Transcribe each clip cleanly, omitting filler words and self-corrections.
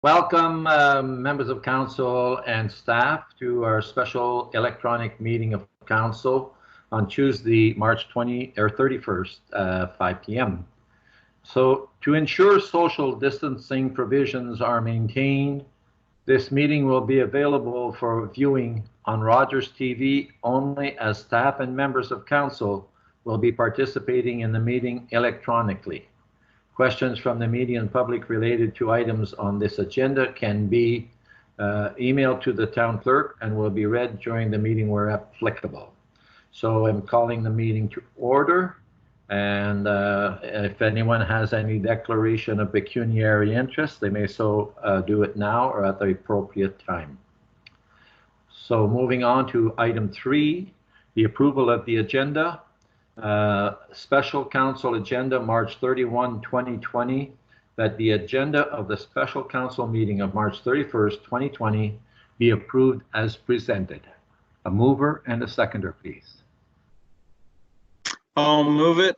Welcome, members of council and staff, to our special electronic meeting of council on Tuesday, March 31st, 5 p.m. So, to ensure social distancing provisions are maintained, this meeting will be available for viewing on Rogers TV only, as staff and members of council will be participating in the meeting electronically. Questions from the media and public related to items on this agenda can be emailed to the town clerk and will be read during the meeting where applicable. So I'm calling the meeting to order, and if anyone has any declaration of pecuniary interest, they may so do it now or at the appropriate time. So moving on to item 3, the approval of the agenda. Special council agenda, March 31, 2020, that the agenda of the special council meeting of March 31st, 2020 be approved as presented. A mover and a seconder, please. I'll move it.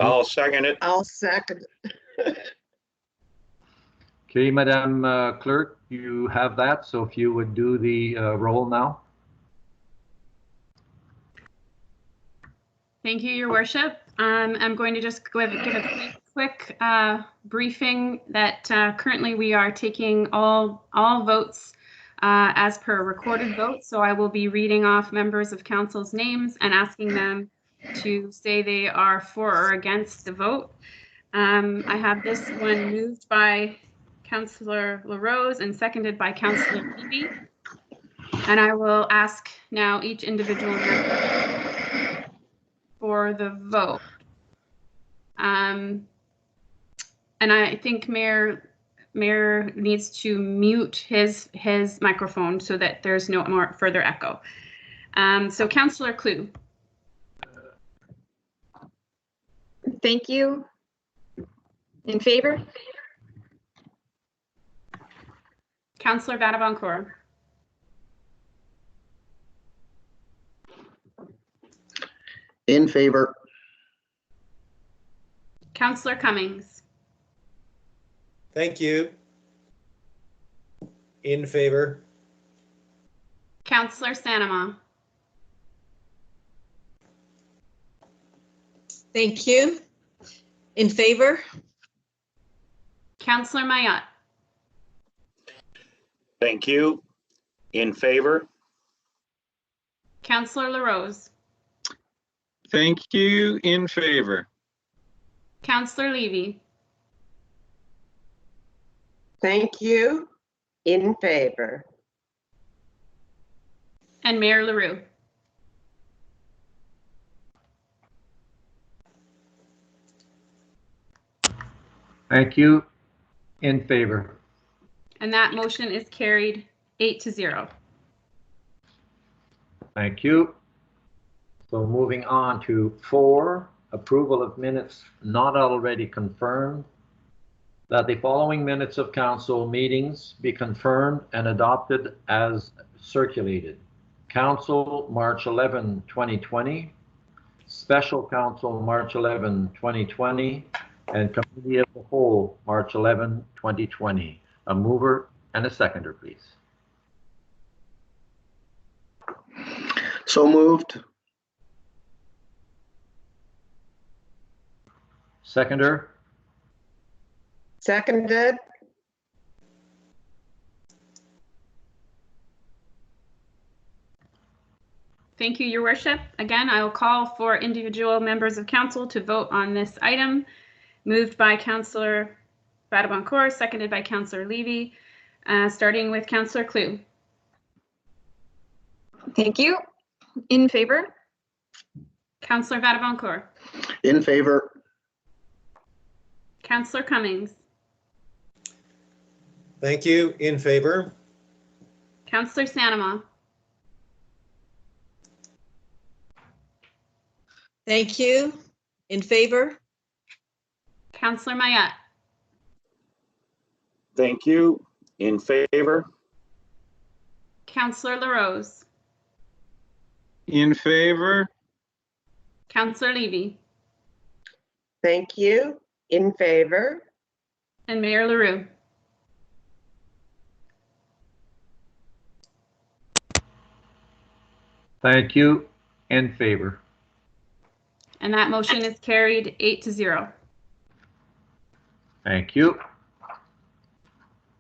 I'll second it. I'll second it. Okay, Madam Clerk, you have that, so if you would do the roll now. Thank you, Your Worship. I'm going to just give a quick briefing that currently we are taking all votes as per recorded votes. So I will be reading off members of council's names and asking them to say they are for or against the vote. I have this one moved by Councillor LaRose and seconded by Councillor Levy. And I will ask now each individual member for the vote. And I think Mayor needs to mute his microphone so that there's no more further echo. So Councillor Clue. Thank you. In favor? Councillor Vadavancourt. In favor. Councillor Cummings. Thank you. In favor. Councillor Sanama. Thank you. In favor. Councillor Mayotte. Thank you. In favor. Councillor LaRose. Thank you. In favor. Councillor Levy. Thank you. In favor. And Mayor LaRue. Thank you. In favor. And that motion is carried 8-0. Thank you. So moving on to 4, approval of minutes not already confirmed, that the following minutes of council meetings be confirmed and adopted as circulated. Council, March 11, 2020. Special Council, March 11, 2020. And Committee of the Whole, March 11, 2020. A mover and a seconder, please. So moved. Seconder. Seconded. Thank you, Your Worship. Again, I will call for individual members of council to vote on this item. Moved by Councillor Vadavancourt, seconded by Councillor Levy, starting with Councillor Clue. Thank you. In favor? Councillor Vadavancourt. In favor. Councillor Cummings. Thank you. In favor. Councillor Sanama. Thank you. In favor? Councillor Mayotte. Thank you. In favor. Councillor LaRose. In favor. Councillor Levy. Thank you. In favor. And Mayor LaRue. Thank you. In favor. And that motion is carried 8-0. Thank you.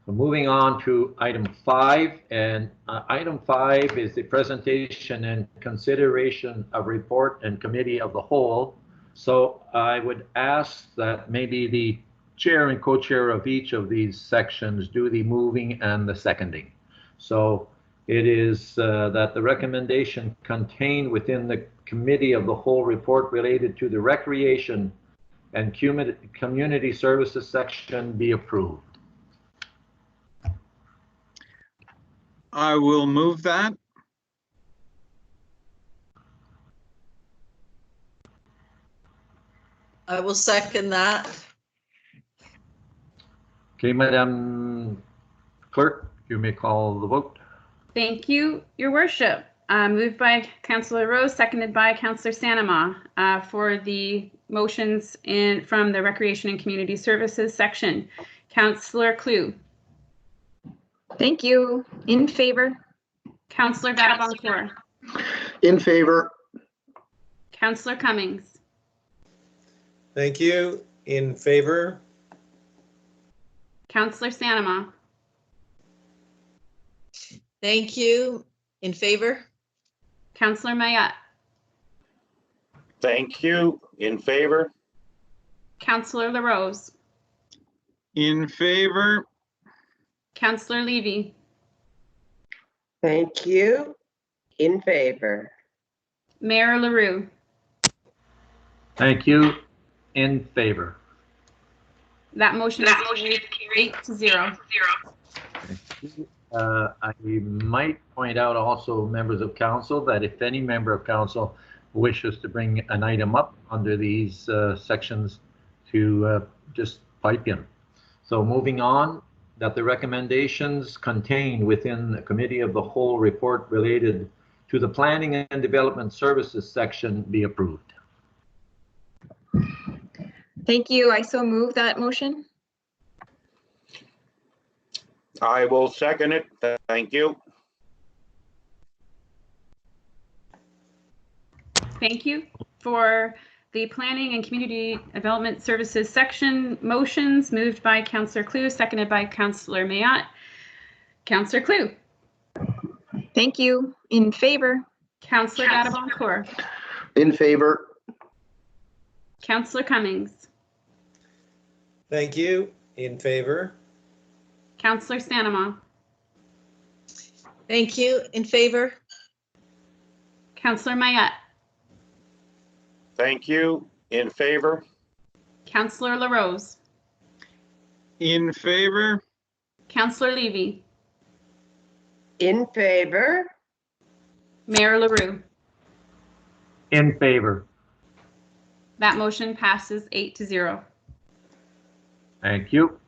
So moving on to item 5, and item 5 is the presentation and consideration of report and committee of the whole. So I would ask that maybe the chair and co-chair of each of these sections do the moving and the seconding. So it is that the recommendation contained within the committee of the whole report related to the recreation and community services section be approved. I will move that. I will second that. Okay, Madam Clerk, you may call the vote. Thank you, Your Worship. Moved by Councillor Rose, seconded by Councillor Sanama for the motions from the Recreation and Community Services section. Councillor Clue. Thank you. In favor? Councillor Vadaboncourt. In favor. Councillor Cummings. Thank you. In favor? Councillor Sanama. Thank you. In favor? Councillor Mayette. Thank you. In favor? Councillor LaRose. In favor? Councillor Levy. Thank you. In favor. Mayor LaRue. Thank you. In favor. That motion is carried 8-0. I might point out also, members of council, that if any member of council wishes to bring an item up under these sections, to just pipe in. So moving on, that the recommendations contained within the committee of the whole report related to the planning and development services section be approved. Thank you. I so move that motion. I will second it. Thank you. Thank you. For the Planning and Community Development Services section motions, moved by Councillor Clue, seconded by Councillor Mayette. Councillor Clue. Thank you. In favor? Councillor Vadaboncourt. In favor. Councillor Cummings. Thank you. In favor? Councillor Sanama. Thank you. In favor? Councillor Mayette. Thank you. In favor? Councillor LaRose. In favor? Councillor Levy. In favor. Mayor LaRue. In favor. That motion passes 8-0. Thank you.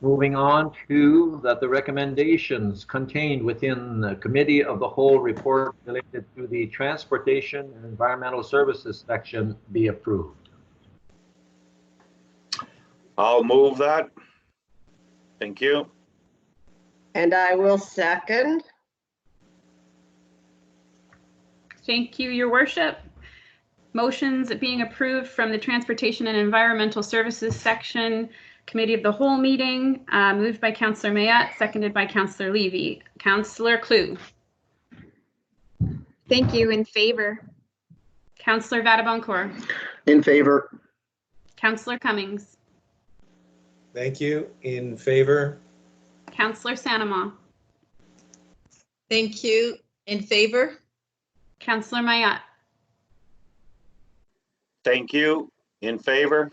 Moving on to that the recommendations contained within the committee of the whole report related to the transportation and environmental services section be approved. I'll move that. Thank you. And I will second. Thank you, Your Worship. Motions being approved from the Transportation and Environmental Services section Committee of the Whole meeting, moved by Councillor Mayette, seconded by Councillor Levy. Councillor Clue. Thank you. In favor? Councillor Vadaboncourt. In favor. Councillor Cummings. Thank you. In favor? Councillor Sanama. Thank you. In favor? Councillor Mayette. Thank you. In favor?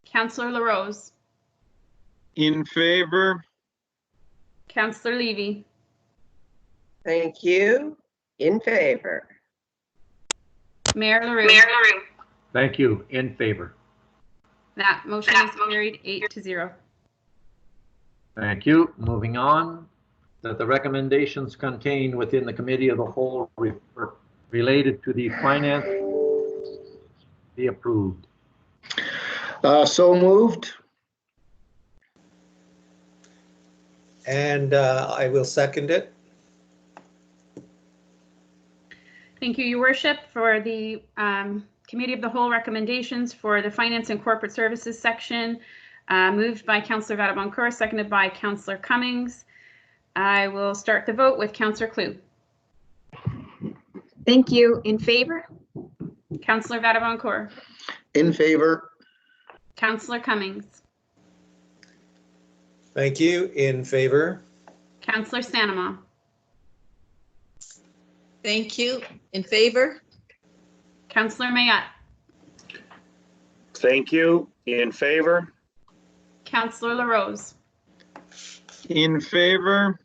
Councillor LaRose. In favor? Councillor Levy. Thank you. In favor. Mayor LaRue. Thank you. In favor. That motion is carried 8-0. Thank you. Moving on, that the recommendations contained within the committee of the whole report related to the finance be approved. So moved. And I will second it. Thank you, Your Worship, for the Committee of the Whole recommendations for the Finance and Corporate Services section, moved by Councillor Vadaboncourt, seconded by Councillor Cummings. I will start the vote with Councillor Clue. Thank you. In favor? Councillor Vadaboncourt. In favor. Councillor Cummings. Thank you. In favor? Councillor Stanima. Thank you. In favor? Councillor Mayette. Thank you. In favor? Councillor LaRose. In favor?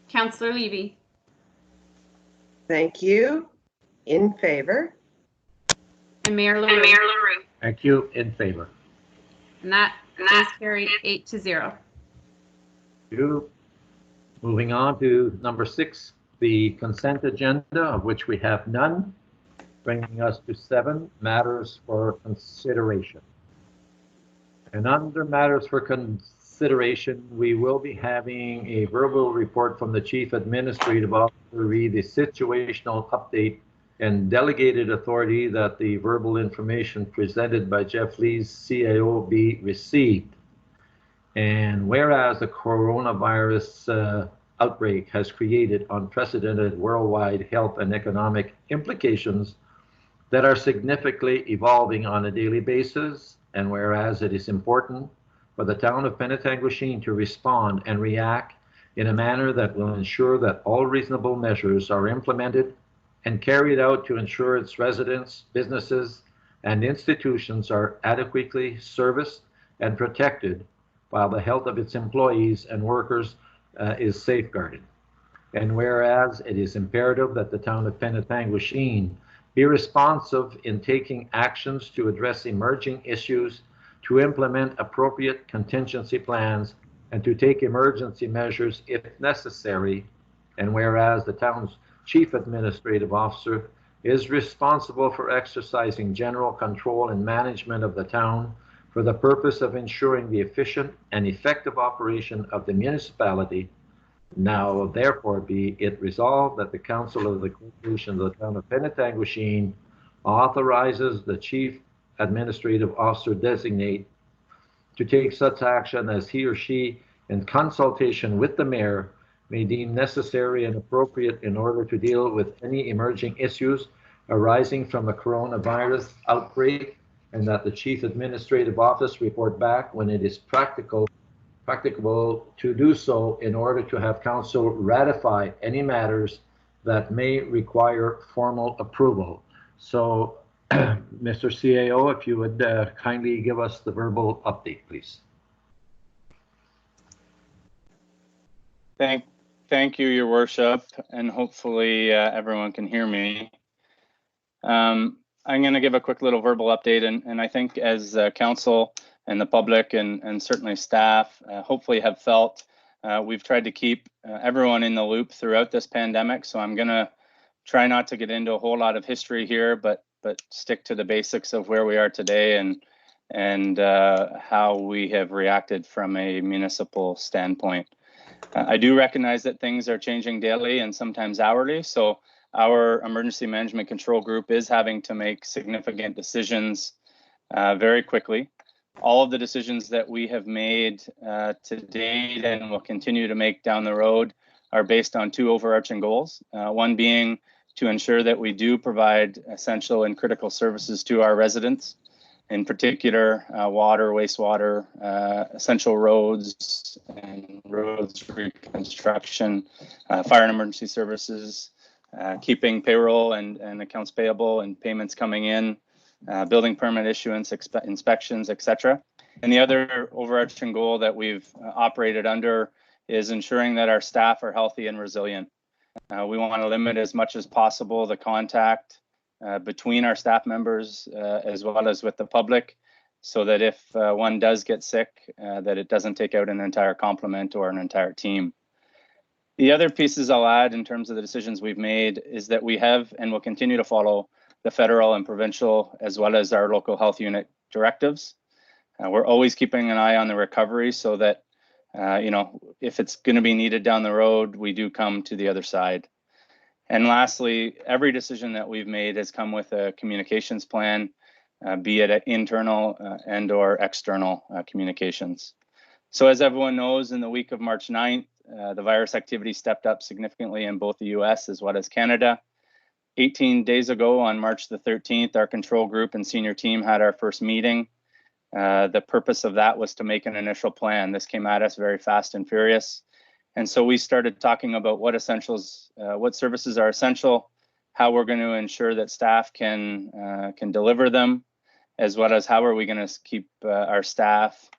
Councillor Levy. Thank you. In favor. And Mayor LaRue. Thank you. In favor. And that is carried 8-0. You. Moving on to number 6, the consent agenda, of which we have none, bringing us to 7 matters for consideration. And under matters for consideration, we will be having a verbal report from the Chief Administrative Officer read the situational update and delegated authority that the verbal information presented by Jeff Lee's CAO be received. And whereas the coronavirus outbreak has created unprecedented worldwide health and economic implications that are significantly evolving on a daily basis, and whereas it is important for the town of Penetanguishene to respond and react in a manner that will ensure that all reasonable measures are implemented and carried out to ensure its residents, businesses, and institutions are adequately serviced and protected while the health of its employees and workers is safeguarded. And whereas it is imperative that the town of Penetanguishene be responsive in taking actions to address emerging issues, to implement appropriate contingency plans, and to take emergency measures if necessary. And whereas the town's Chief Administrative Officer is responsible for exercising general control and management of the town for the purpose of ensuring the efficient and effective operation of the municipality. Now, therefore, be it resolved that the Council of the Corporation of the Town of Penetanguishene authorizes the Chief Administrative Officer designate to take such action as he or she, in consultation with the Mayor, may deem necessary and appropriate in order to deal with any emerging issues arising from the coronavirus outbreak, and that the Chief Administrative Office report back when it is practicable to do so in order to have Council ratify any matters that may require formal approval. So, Mr. CAO, if you would kindly give us the verbal update, please. Thank you, Your Worship, and hopefully everyone can hear me. I'm going to give a quick little verbal update, and I think as council and the public and certainly staff hopefully have felt, we've tried to keep everyone in the loop throughout this pandemic. So I'm going to try not to get into a whole lot of history here, but stick to the basics of where we are today and how we have reacted from a municipal standpoint. I do recognize that things are changing daily and sometimes hourly. So our emergency management control group is having to make significant decisions very quickly. All of the decisions that we have made to date and will continue to make down the road are based on 2 overarching goals. One being to ensure that we do provide essential and critical services to our residents, in particular water, wastewater, essential roads and roads reconstruction, fire and emergency services, keeping payroll and accounts payable and payments coming in, building permit issuance, inspections, etc. And the other overarching goal that we've operated under is ensuring that our staff are healthy and resilient. We want to limit as much as possible the contact between our staff members as well as with the public, so that if one does get sick, that it doesn't take out an entire complement or an entire team. The other pieces I'll add in terms of the decisions we've made is that we have and will continue to follow the federal and provincial as well as our local health unit directives. We're always keeping an eye on the recovery so that, if it's going to be needed down the road, we do come to the other side. And lastly, every decision that we've made has come with a communications plan, be it internal and or external communications. So as everyone knows, in the week of March 9th, the virus activity stepped up significantly in both the US as well as Canada. 18 days ago on March the 13th, our control group and senior team had our first meeting. The purpose of that was to make an initial plan. This came at us very fast and furious. And so we started talking about what services are essential, how we're going to ensure that staff can deliver them, as well as how are we going to keep our staff,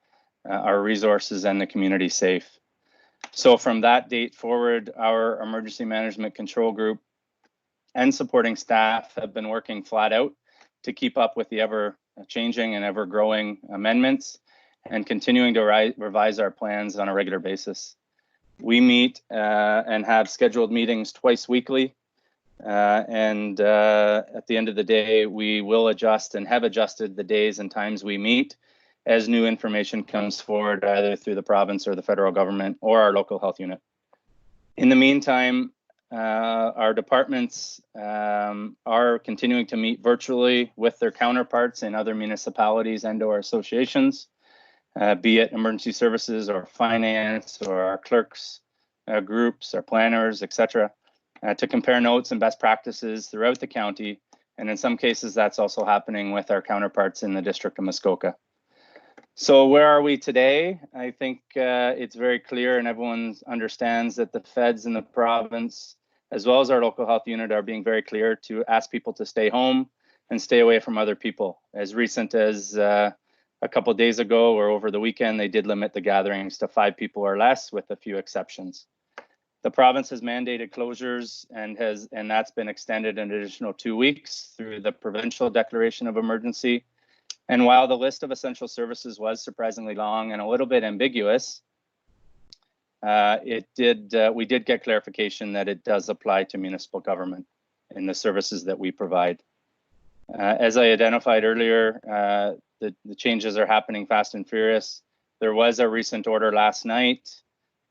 our resources, and the community safe. So from that date forward, our emergency management control group and supporting staff have been working flat out to keep up with the ever-changing and ever-growing amendments and continuing to revise our plans on a regular basis. We meet and have scheduled meetings twice weekly, and at the end of the day, we will adjust and have adjusted the days and times we meet as new information comes forward, either through the province or the federal government or our local health unit. In the meantime, our departments are continuing to meet virtually with their counterparts in other municipalities and or associations, be it emergency services or finance or our clerks groups, our planners, etc., to compare notes and best practices throughout the county. And in some cases, that's also happening with our counterparts in the District of Muskoka. So where are we today? I think it's very clear and everyone understands that the feds in the province, as well as our local health unit, are being very clear to ask people to stay home and stay away from other people. As recent as a couple of days ago or over the weekend, they did limit the gatherings to 5 people or less, with a few exceptions. The province has mandated closures and that's been extended an additional 2 weeks through the provincial declaration of emergency. And while the list of essential services was surprisingly long and a little bit ambiguous, we did get clarification that it does apply to municipal government in the services that we provide. As I identified earlier, the changes are happening fast and furious. There was a recent order last night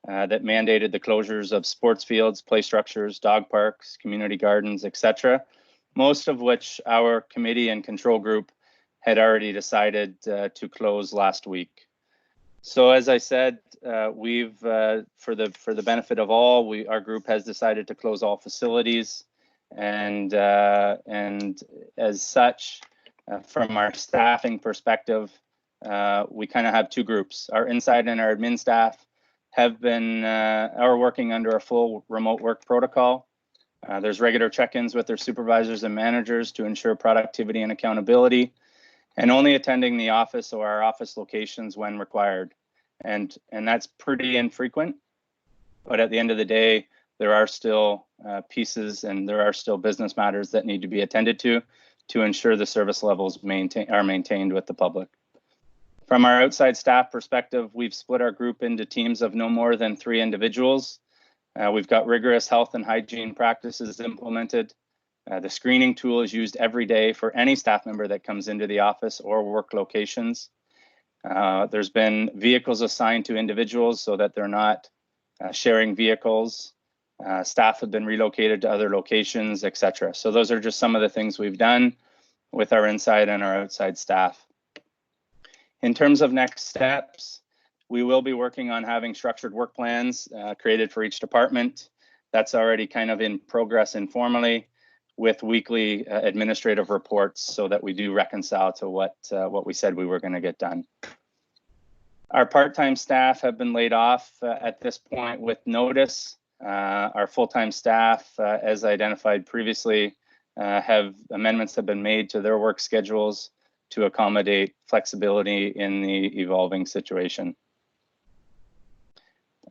that mandated the closures of sports fields, play structures, dog parks, community gardens, etc., most of which our committee and control group had already decided to close last week. So as I said, we've, for the benefit of all, our group has decided to close all facilities, and as such, from our staffing perspective, we kind of have 2 groups. Our inside and our admin staff are working under a full remote work protocol. There's regular check-ins with their supervisors and managers to ensure productivity and accountability, and only attending the office or our office locations when required. And that's pretty infrequent, but at the end of the day, there are still pieces and there are still business matters that need to be attended to ensure the service levels are maintained with the public. From our outside staff perspective, we've split our group into teams of no more than 3 individuals. We've got rigorous health and hygiene practices implemented. The screening tool is used every day for any staff member that comes into the office or work locations. There's been vehicles assigned to individuals so that they're not sharing vehicles. Staff have been relocated to other locations, etc. So those are just some of the things we've done with our inside and our outside staff. In terms of next steps, we will be working on having structured work plans created for each department. That's already kind of in progress informally, with weekly administrative reports so that we do reconcile to what we said we were going to get done. Our part-time staff have been laid off at this point with notice. Our full-time staff, as identified previously, amendments have been made to their work schedules to accommodate flexibility in the evolving situation.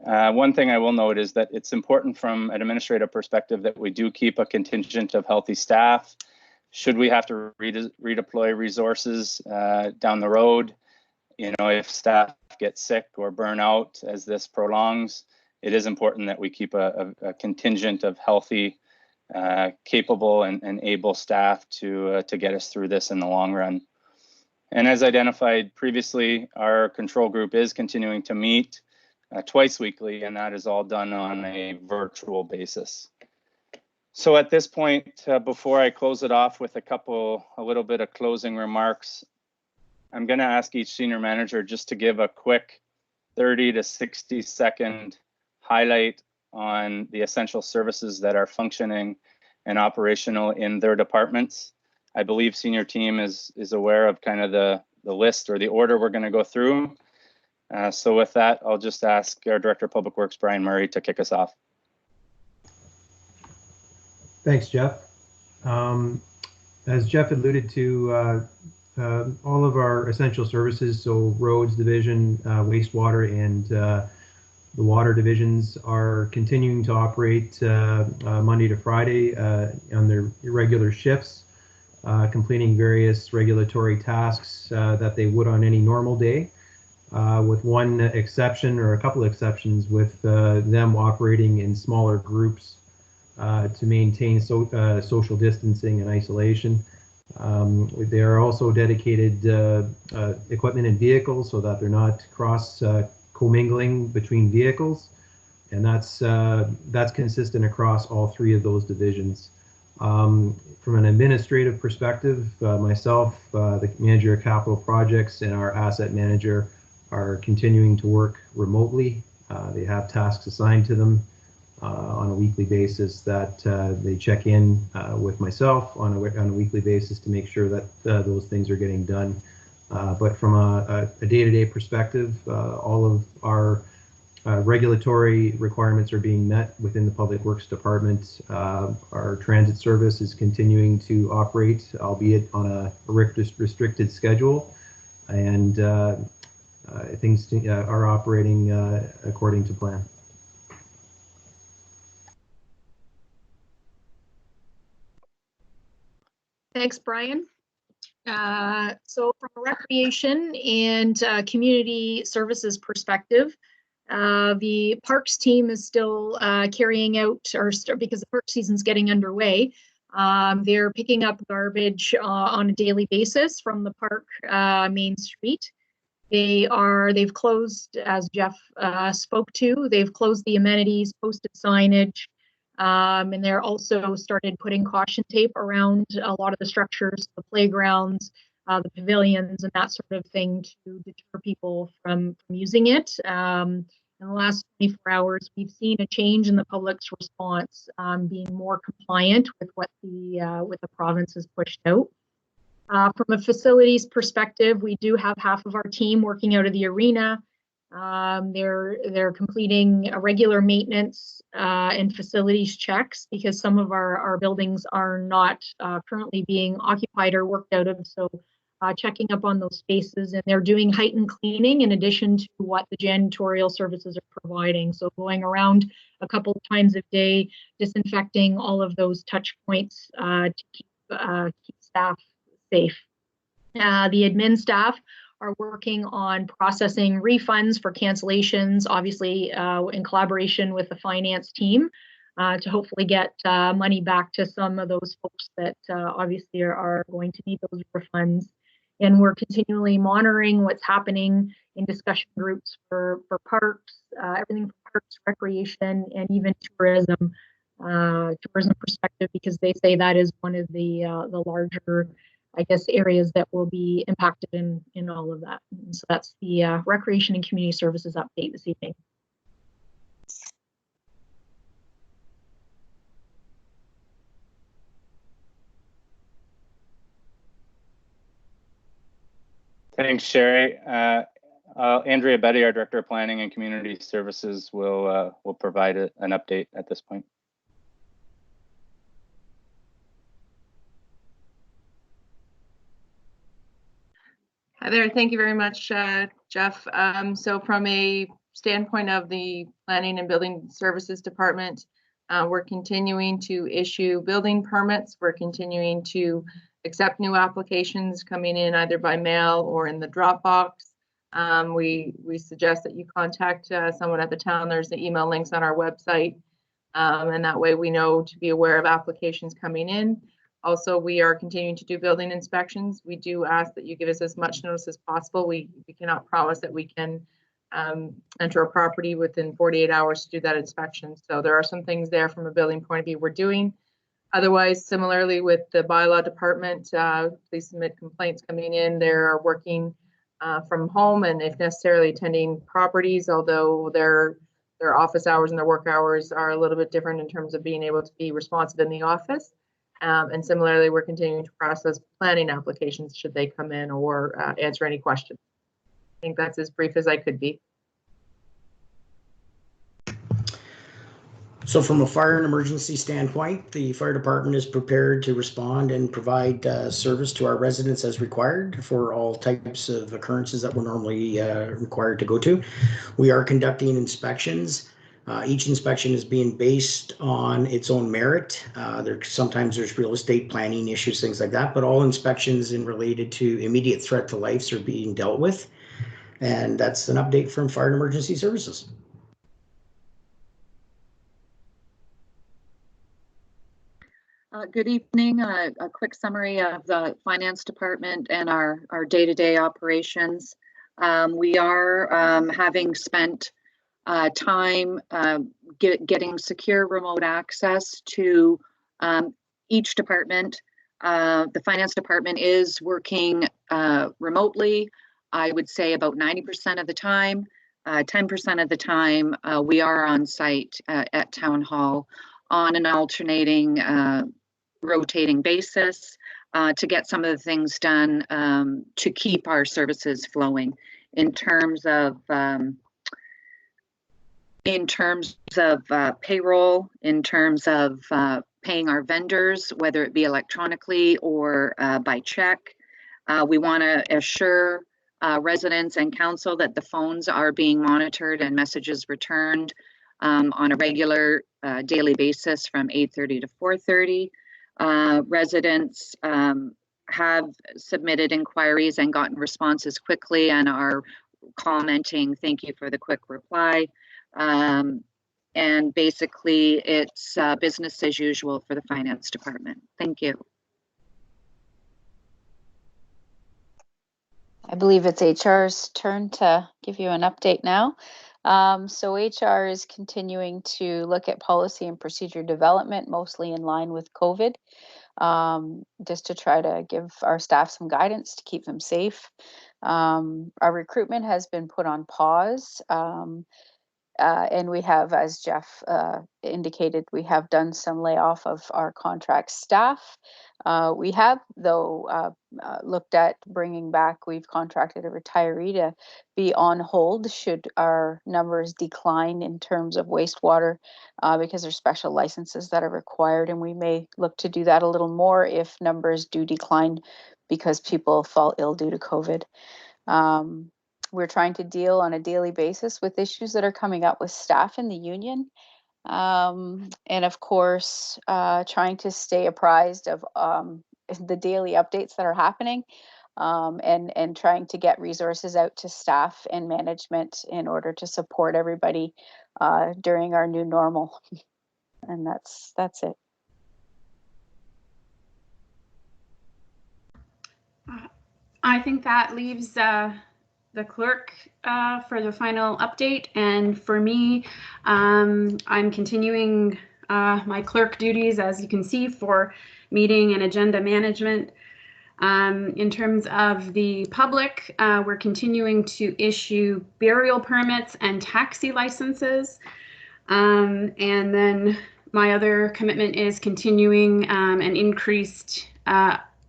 One thing I will note is that it's important from an administrative perspective that we do keep a contingent of healthy staff. Should we have to redeploy resources down the road, if staff get sick or burn out as this prolongs, it is important that we keep a contingent of healthy, capable and able staff to get us through this in the long run. And as identified previously, our control group is continuing to meet twice weekly, and that is all done on a virtual basis. So at this point, before I close it off with a little bit of closing remarks, I'm going to ask each senior manager just to give a quick 30 to 60 second highlight on the essential services that are functioning and operational in their departments. I believe senior team is aware of kind of the list or the order we're going to go through. So with that, I'll just ask our Director of Public Works, Brian Murray, to kick us off. Thanks, Jeff. As Jeff alluded to, all of our essential services, so roads division, wastewater, and the water divisions are continuing to operate Monday to Friday on their irregular shifts, completing various regulatory tasks that they would on any normal day, with one exception or a couple of exceptions with them operating in smaller groups to maintain social distancing and isolation. They are also dedicated equipment and vehicles so that they're not cross commingling between vehicles, and that's consistent across all three of those divisions. From an administrative perspective, myself, the manager of capital projects, and our asset manager are continuing to work remotely. They have tasks assigned to them on a weekly basis that they check in with myself on a weekly basis to make sure that those things are getting done. But from a day-to-day perspective, all of our regulatory requirements are being met within the Public Works Department. Our transit service is continuing to operate, albeit on a restricted schedule, and things are operating according to plan. Thanks, Brian. So from a recreation and community services perspective, the parks team is still carrying out, because the park season's getting underway, they're picking up garbage on a daily basis from the park main street. They've closed, as Jeff spoke to, they've closed the amenities, posted signage, and they're also started putting caution tape around a lot of the structures, the playgrounds, the pavilions, and that sort of thing to deter people from using it. In the last 24 hours, we've seen a change in the public's response, being more compliant with what the province has pushed out. From a facilities perspective, we do have half of our team working out of the arena. They're completing a regular maintenance and facilities checks because some of our buildings are not currently being occupied or worked out of. So checking up on those spaces, and they're doing heightened cleaning in addition to what the janitorial services are providing. So going around a couple of times a day, disinfecting all of those touch points to keep staff safe. The admin staff are working on processing refunds for cancellations, obviously in collaboration with the finance team, to hopefully get money back to some of those folks that obviously are going to need those refunds. And we're continually monitoring what's happening in discussion groups for parks, everything from parks, recreation, and even tourism perspective, because they say that is one of the larger, I guess, areas that will be impacted in all of that. And so that's the recreation and community services update this evening. Thanks, Sherry. Andrea Betty, our Director of Planning and Community Services, will provide an update at this point. Hi there. Thank you very much, Jeff. So from a standpoint of the Planning and Building Services Department, we're continuing to issue building permits. We're continuing to accept new applications coming in either by mail or in the Dropbox. We suggest that you contact someone at the town. There's the email links on our website, and that way we know to be aware of applications coming in. Also, we are continuing to do building inspections. We do ask that you give us as much notice as possible. We cannot promise that we can enter a property within 48 hours to do that inspection. So there are some things there from a building point of view we're doing. Otherwise, similarly with the bylaw department, please submit complaints coming in. They're working from home and if necessarily attending properties, although their office hours and their work hours are a little bit different in terms of being able to be responsive in the office. And similarly, we're continuing to process planning applications should they come in or answer any questions. I think that's as brief as I could be. So from a fire and emergency standpoint, the fire department is prepared to respond and provide service to our residents as required for all types of occurrences that we're normally required to go to. We are conducting inspections. Each inspection is being based on its own merit. Sometimes there's real estate planning issues, things like that, but all inspections in related to immediate threat to lives are being dealt with. And that's an update from Fire and Emergency Services. Good evening. A quick summary of the finance department and our day-to-day operations. We are having spent time getting secure remote access to each department. The finance department is working remotely, I would say about 90% of the time. 10% of the time we are on site at Town Hall on an alternating rotating basis to get some of the things done to keep our services flowing in terms of payroll, in terms of paying our vendors, whether it be electronically or by check. We want to assure residents and council that the phones are being monitored and messages returned on a regular daily basis from 8:30 to 4:30. Residents have submitted inquiries and gotten responses quickly and are commenting, thank you for the quick reply. And basically it's business as usual for the finance department. Thank you. I believe it's HR's turn to give you an update now. So HR is continuing to look at policy and procedure development, mostly in line with COVID, just to try to give our staff some guidance to keep them safe. Our recruitment has been put on pause. And we have, as Jeff indicated, we have done some layoff of our contract staff. We have, though, looked at bringing back, we've contracted a retiree to be on hold should our numbers decline in terms of wastewater because there's special licenses that are required, and we may look to do that a little more if numbers do decline because people fall ill due to COVID. We're trying to deal on a daily basis with issues that are coming up with staff in the union. And of course, trying to stay apprised of the daily updates that are happening and trying to get resources out to staff and management in order to support everybody during our new normal. And that's it. I think that leaves the clerk for the final update, and for me, I'm continuing my clerk duties, as you can see, for meeting and agenda management. In terms of the public, we're continuing to issue burial permits and taxi licenses, and then my other commitment is continuing an increased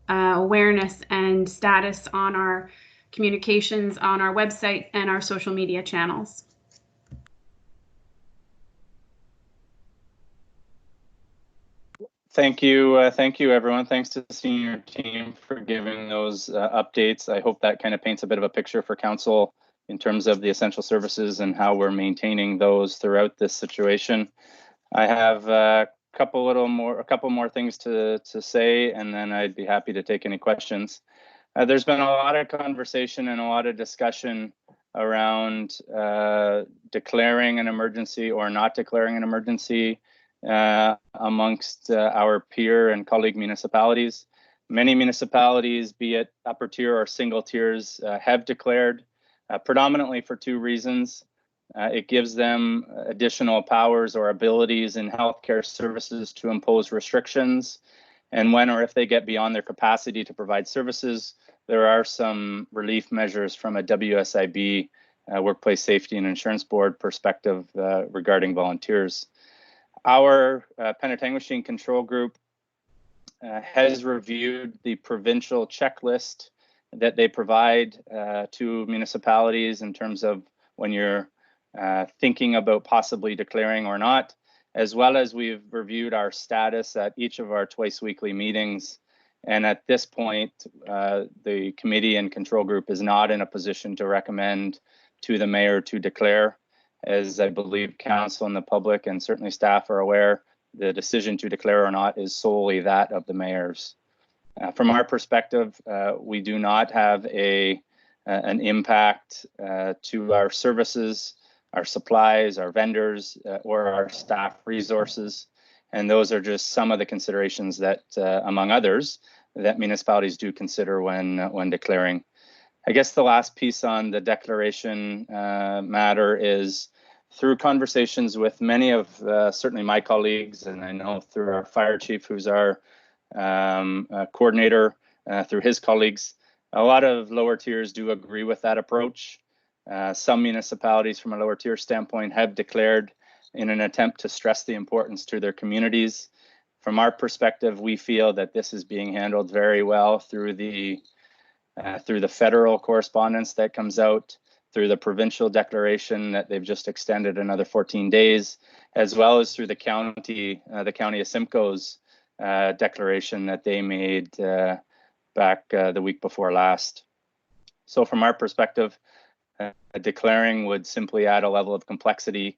awareness and status on our communications on our website and our social media channels. Thank you, everyone. Thanks to the senior team for giving those updates. I hope that kind of paints a bit of a picture for council in terms of the essential services and how we're maintaining those throughout this situation. I have a couple more things to say, and then I'd be happy to take any questions. There's been a lot of conversation and a lot of discussion around declaring an emergency or not declaring an emergency amongst our peer and colleague municipalities. Many municipalities, be it upper tier or single tiers, have declared predominantly for two reasons. It gives them additional powers or abilities in healthcare services to impose restrictions. And when or if they get beyond their capacity to provide services, there are some relief measures from a WSIB, Workplace Safety and Insurance Board perspective regarding volunteers. Our Penetanguishene Control Group has reviewed the provincial checklist that they provide to municipalities in terms of when you're thinking about possibly declaring or not, as well as we've reviewed our status at each of our twice weekly meetings. And at this point, the committee and control group is not in a position to recommend to the mayor to declare. As I believe council and the public and certainly staff are aware, the decision to declare or not is solely that of the mayor's. From our perspective, we do not have an impact to our services, our supplies, our vendors, or our staff resources. And those are just some of the considerations that, among others, that municipalities do consider when declaring. I guess the last piece on the declaration matter is through conversations with many of certainly my colleagues, and I know through our fire chief, who's our coordinator, through his colleagues, a lot of lower tiers do agree with that approach. Some municipalities from a lower tier standpoint have declared in an attempt to stress the importance to their communities. From our perspective, we feel that this is being handled very well through the federal correspondence that comes out, through the provincial declaration that they've just extended another 14 days, as well as through the county of Simcoe's declaration that they made back the week before last. So from our perspective, declaring would simply add a level of complexity,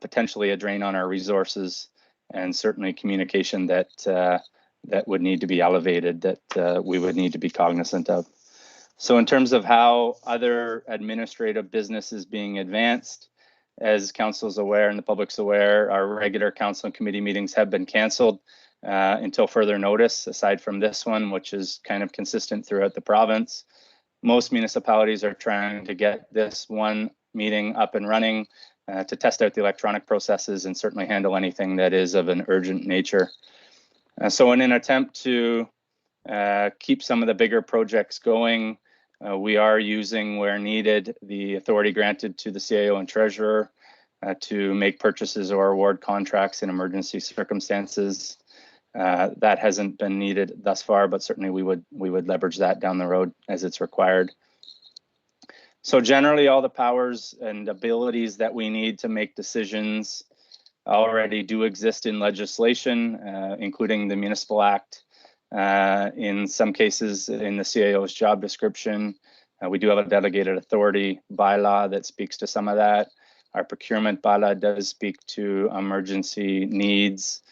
potentially a drain on our resources, and certainly communication that would need to be elevated, that we would need to be cognizant of. So in terms of how other administrative business is being advanced, as council's aware and the public's aware, our regular council and committee meetings have been canceled until further notice, aside from this one, which is kind of consistent throughout the province. Most municipalities are trying to get this one meeting up and running to test out the electronic processes and certainly handle anything that is of an urgent nature. So in an attempt to keep some of the bigger projects going, we are using, where needed, the authority granted to the CAO and treasurer to make purchases or award contracts in emergency circumstances. That hasn't been needed thus far, but certainly we would leverage that down the road as it's required. So generally, all the powers and abilities that we need to make decisions already do exist in legislation, including the Municipal Act. In some cases, in the CAO's job description, we do have a delegated authority bylaw that speaks to some of that. Our procurement bylaw does speak to emergency needs.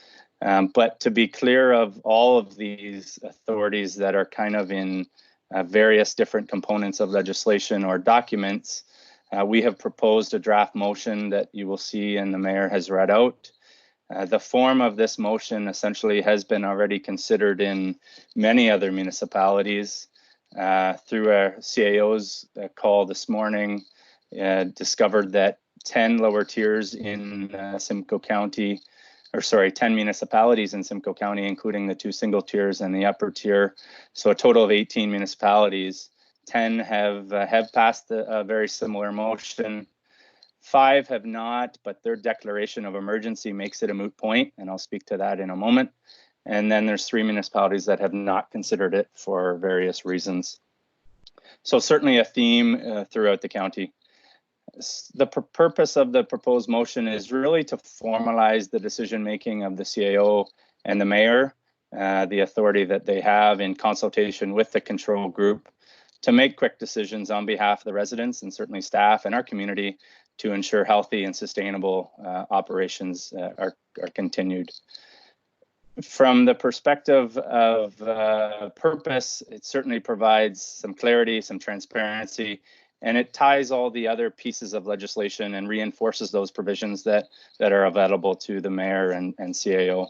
But to be clear of all of these authorities that are kind of in various different components of legislation or documents, we have proposed a draft motion that you will see and the mayor has read out. The form of this motion essentially has been already considered in many other municipalities. Through our CAO's call this morning, discovered that 10 lower tiers in Simcoe County, 10 municipalities in Simcoe County, including the 2 single tiers and the upper tier. So a total of 18 municipalities. 10 have passed a very similar motion. 5 have not, but their declaration of emergency makes it a moot point, and I'll speak to that in a moment. And then there's 3 municipalities that have not considered it for various reasons. So certainly a theme throughout the county. The purpose of the proposed motion is really to formalize the decision-making of the CAO and the mayor, the authority that they have in consultation with the control group, to make quick decisions on behalf of the residents and certainly staff and our community to ensure healthy and sustainable operations are continued. From the perspective of purpose, it certainly provides some clarity, some transparency, and it ties all the other pieces of legislation and reinforces those provisions that are available to the mayor and CAO.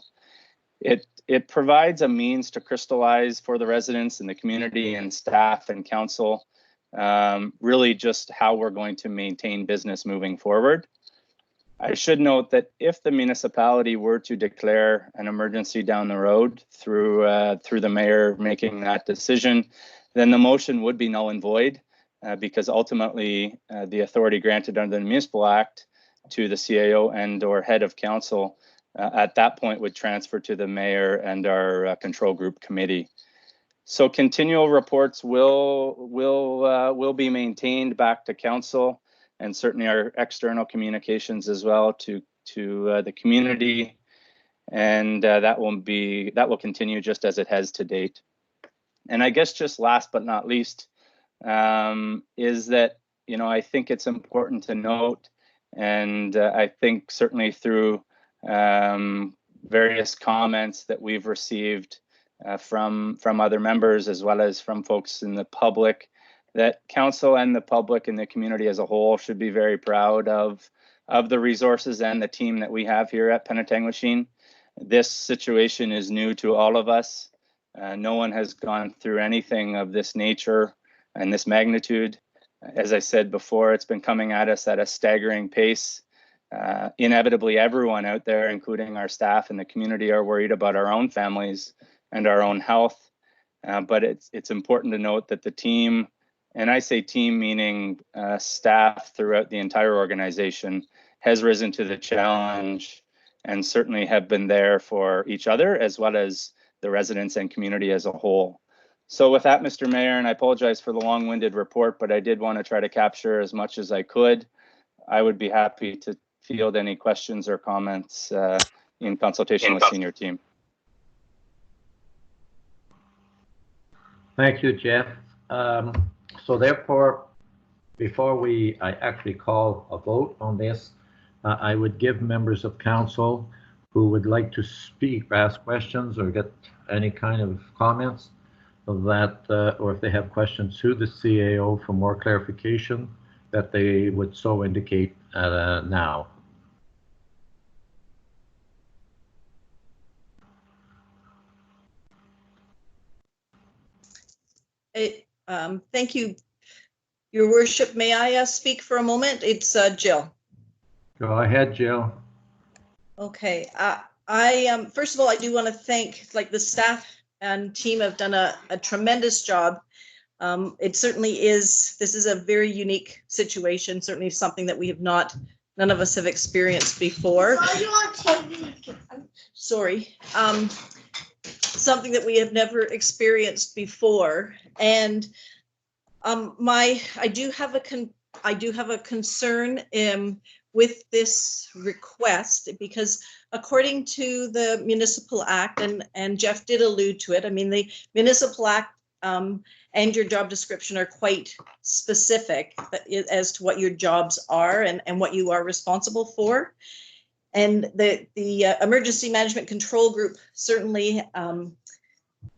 It provides a means to crystallize for the residents and the community and staff and council really just how we're going to maintain business moving forward. I should note that if the municipality were to declare an emergency down the road through the mayor making that decision, then the motion would be null and void because ultimately the authority granted under the Municipal Act to the CAO and or head of council at that point would transfer to the mayor and our control group committee. So continual reports will be maintained back to council, and certainly our external communications as well to the community, and that will continue just as it has to date. And I guess just last but not least is that, you know, I think it's important to note, and I think certainly through various comments that we've received from other members as well as from folks in the public, that council and the public and the community as a whole should be very proud of the resources and the team that we have here at Penetanguishene. This situation is new to all of us. No one has gone through anything of this nature and this magnitude. As I said before, it's been coming at us at a staggering pace. Inevitably, everyone out there, including our staff and the community, are worried about our own families and our own health. But it's important to note that the team, and I say team meaning staff throughout the entire organization, has risen to the challenge and certainly have been there for each other as well as the residents and community as a whole. So with that, Mr. Mayor, and I apologize for the long-winded report, but I did want to try to capture as much as I could. I would be happy to field any questions or comments in consultation with senior team. Thank you, Jeff. So therefore, before I actually call a vote on this, I would give members of council who would like to speak, ask questions, or get any kind of comments that, or if they have questions to the CAO for more clarification, that they would so indicate now. Thank you, Your Worship. May I speak for a moment? It's Jill. Go ahead, Jill. Okay. First of all, I do want to thank, the staff and team have done a tremendous job. It certainly is. This is a very unique situation. Certainly something that we have none of us have experienced before. Sorry. Something that we have never experienced before, and I do have a concern with this request, because according to the Municipal Act, and Jeff did allude to it, I mean, the Municipal Act and your job description are quite specific as to what your jobs are and what you are responsible for. And the Emergency Management Control Group certainly,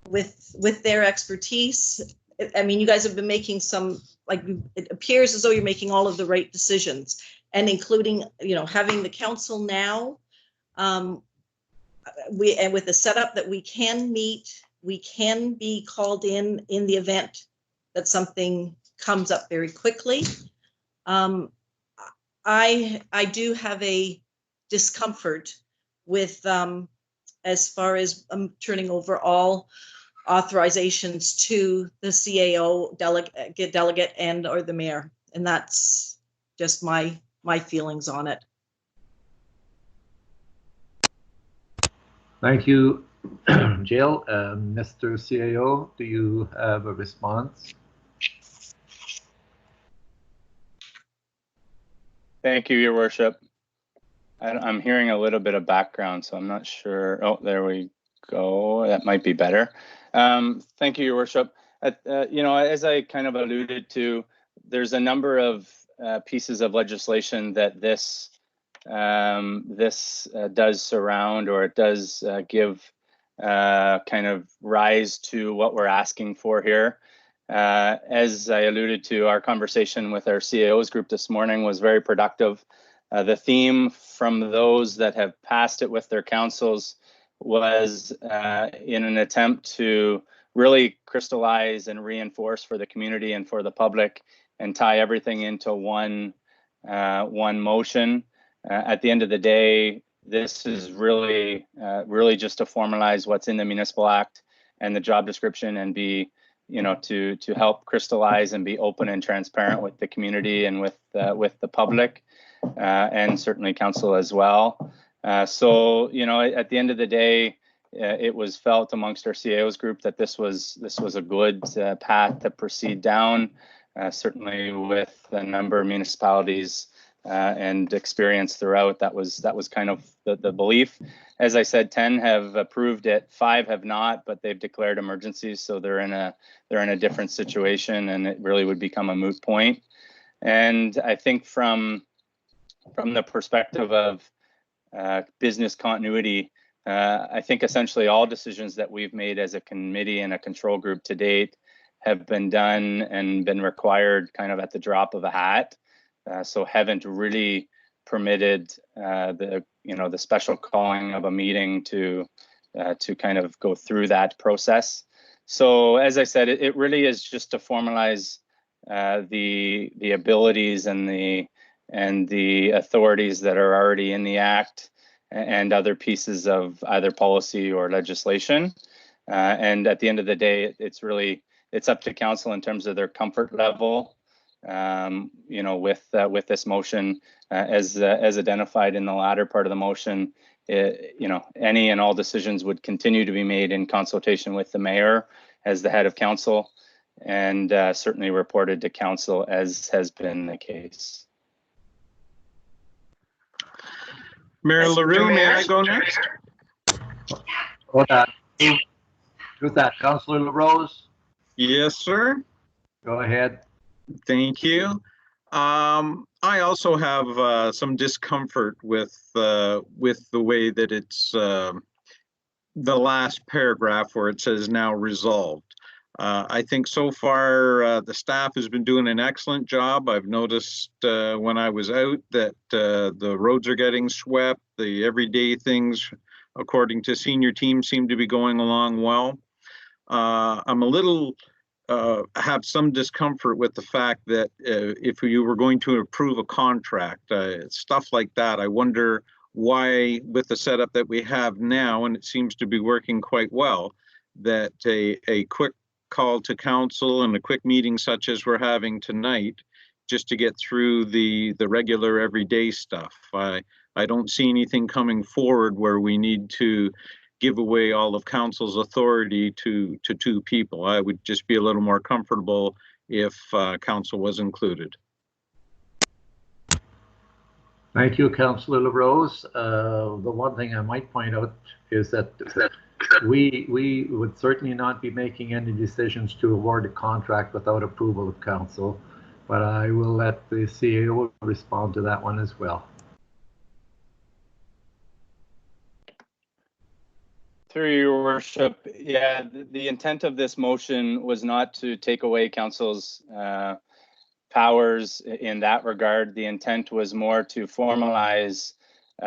with their expertise, I mean, you guys have been making it appears as though you're making all of the right decisions, and including, having the council now, and with the setup that we can meet, we can be called in the event that something comes up very quickly. I do have a discomfort with as far as turning over all authorizations to the CAO delegate and or the mayor, and that's just my feelings on it. Thank you, Jill. Mr. CAO, do you have a response? Thank you, Your Worship. I'm hearing a little bit of background, so I'm not sure. Oh, there we go. That might be better. Thank you, Your Worship. As I kind of alluded to, there's a number of pieces of legislation that this does surround, or it does give kind of rise to what we're asking for here. As I alluded to, our conversation with our CAOs group this morning was very productive. The theme from those that have passed it with their councils was in an attempt to really crystallize and reinforce for the community and for the public and tie everything into one motion. At the end of the day, this is really just to formalize what's in the Municipal Act and the job description, and be, to help crystallize and be open and transparent with the community and with the public, and certainly council as well. So, at the end of the day, it was felt amongst our CAOs group that this was a good path to proceed down. Certainly with a number of municipalities and experience throughout, that was kind of the belief. As I said, 10 have approved it, 5 have not, but they've declared emergencies, so they're in a different situation, and it really would become a moot point. And I think from the perspective of business continuity, I think essentially all decisions that we've made as a committee and a control group to date have been done and been required kind of at the drop of a hat. So haven't really permitted the special calling of a meeting to kind of go through that process. So as I said, it really is just to formalize the abilities and the authorities that are already in the Act and other pieces of either policy or legislation. And at the end of the day, it's up to council in terms of their comfort level, with this motion, as identified in the latter part of the motion. Any and all decisions would continue to be made in consultation with the mayor as the head of council, and certainly reported to council, as has been the case. Mayor LaRue, may I go next? Hold on. Who's that? Councillor LaRose? Yes, sir. Go ahead. Thank you. I also have some discomfort with the way that it's the last paragraph where it says now resolved. I think so far the staff has been doing an excellent job. I've noticed when I was out that the roads are getting swept. The everyday things, according to senior team, seem to be going along well. I'm a little have some discomfort with the fact that if you were going to approve a contract, stuff like that, I wonder why, with the setup that we have now, and it seems to be working quite well, that a quick call to council and a quick meeting such as we're having tonight, just to get through the regular everyday stuff. I don't see anything coming forward where we need to give away all of council's authority to 2 people. I would just be a little more comfortable if council was included. Thank you, Councillor LaRose. The one thing I might point out is that we would certainly not be making any decisions to award a contract without approval of council, but I will let the CAO respond to that one as well. Through your worship, yeah, the intent of this motion was not to take away council's powers in that regard. The intent was more to formalize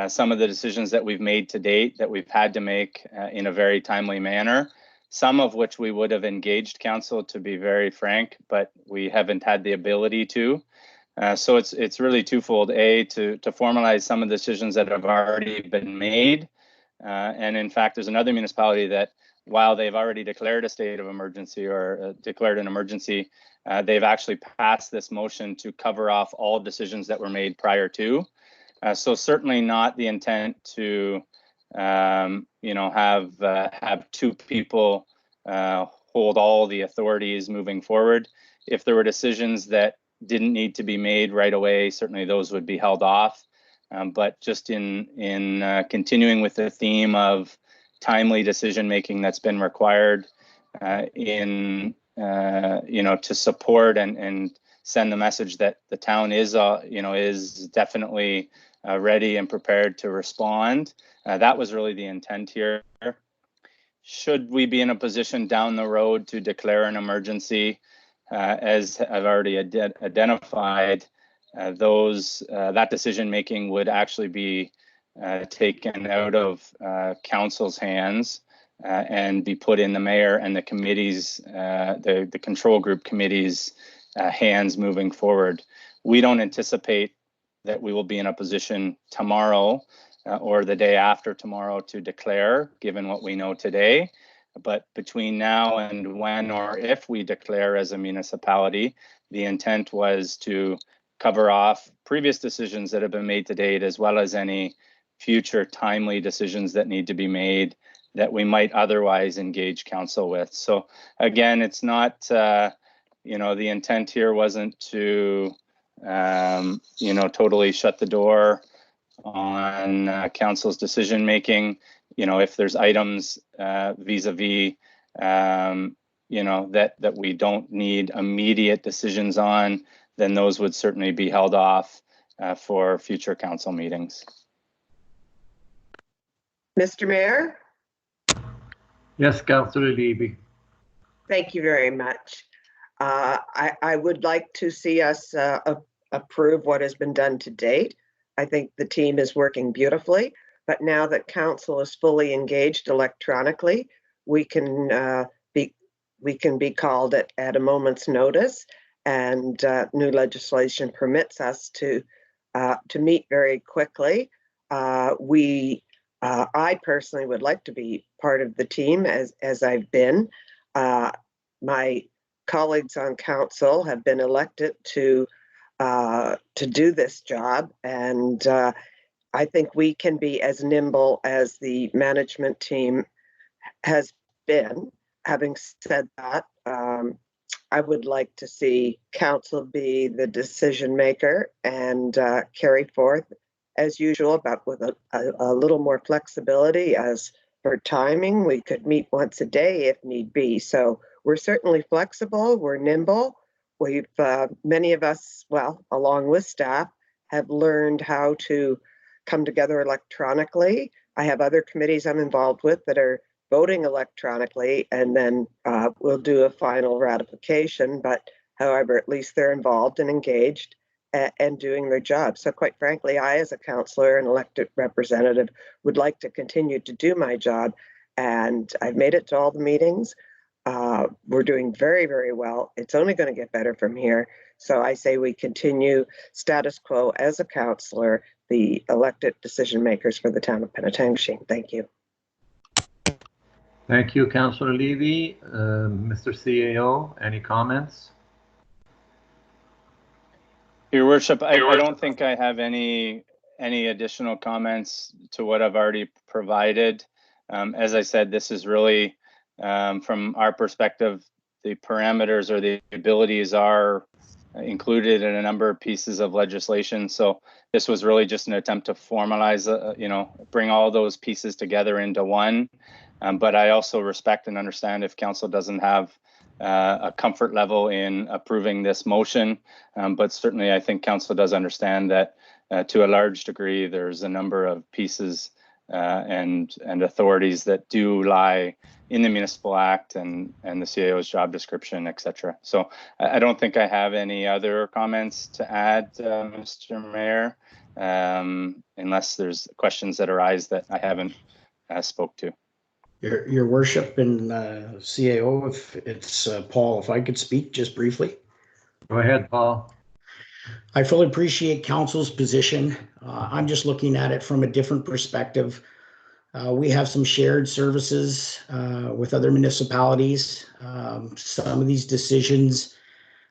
some of the decisions that we've made to date, that we've had to make in a very timely manner, some of which we would have engaged council, to be very frank, but we haven't had the ability to. So it's really twofold. A, to formalize some of the decisions that have already been made. And in fact, there's another municipality that, while they've already declared a state of emergency or declared an emergency, they've actually passed this motion to cover off all decisions that were made prior to. So certainly not the intent to, have 2 people hold all the authorities moving forward. If there were decisions that didn't need to be made right away, certainly those would be held off. But just in continuing with the theme of timely decision making that's been required to support and send the message that the town is definitely ready and prepared to respond. That was really the intent here. Should we be in a position down the road to declare an emergency, as I've already identified, that decision making would actually be taken out of council's hands and be put in the mayor and the committees, the control group committees' hands moving forward. We don't anticipate that we will be in a position tomorrow or the day after tomorrow to declare, given what we know today. But between now and when or if we declare as a municipality, the intent was to cover off previous decisions that have been made to date, as well as any future timely decisions that need to be made that we might otherwise engage council with. So again, it's not, you know, the intent here wasn't to, you know, totally shut the door on council's decision making. You know, if there's items vis-a-vis, you know, that we don't need immediate decisions on, then those would certainly be held off for future council meetings. Mr. Mayor, Yes, Councillor Levy. thank you very much. I would like to see us approve what has been done to date. I think the team is working beautifully, but now that council is fully engaged electronically, we can be called at a moment's notice, and new legislation permits us to meet very quickly. I personally would like to be part of the team as I've been. My colleagues on council have been elected to do this job, and I think we can be as nimble as the management team has been. Having said that, I would like to see council be the decision maker and carry forth as usual, but with a little more flexibility. As for timing, we could meet once a day if need be. So we're certainly flexible, we're nimble. We've, many of us, well, along with staff, have learned how to come together electronically. I have other committees I'm involved with that are voting electronically, and then we'll do a final ratification. But however, at least they're involved and engaged and doing their job. So quite frankly, I, as a councillor and elected representative, would like to continue to do my job. And I've made it to all the meetings. We're doing very, very well. It's only going to get better from here. So I say we continue status quo as a councillor, the elected decision makers for the town of Penetanguishene. Thank you. Thank you, Councillor Levy. Mr. CAO, any comments? Your Worship, I don't think I have any additional comments to what I've already provided. As I said, this is really, from our perspective, the parameters or the abilities are included in a number of pieces of legislation. So this was really just an attempt to formalize, you know, bring all those pieces together into one. But I also respect and understand if council doesn't have a comfort level in approving this motion. But certainly I think council does understand that to a large degree, there's a number of pieces and authorities that do lie in the Municipal Act and the CAO's job description, etc. So I don't think I have any other comments to add, Mr. Mayor, unless there's questions that arise that I haven't spoke to. Your Worship and CAO, if it's Paul, if I could speak just briefly. Go ahead, Paul. I fully appreciate council's position. I'm just looking at it from a different perspective. We have some shared services with other municipalities. Some of these decisions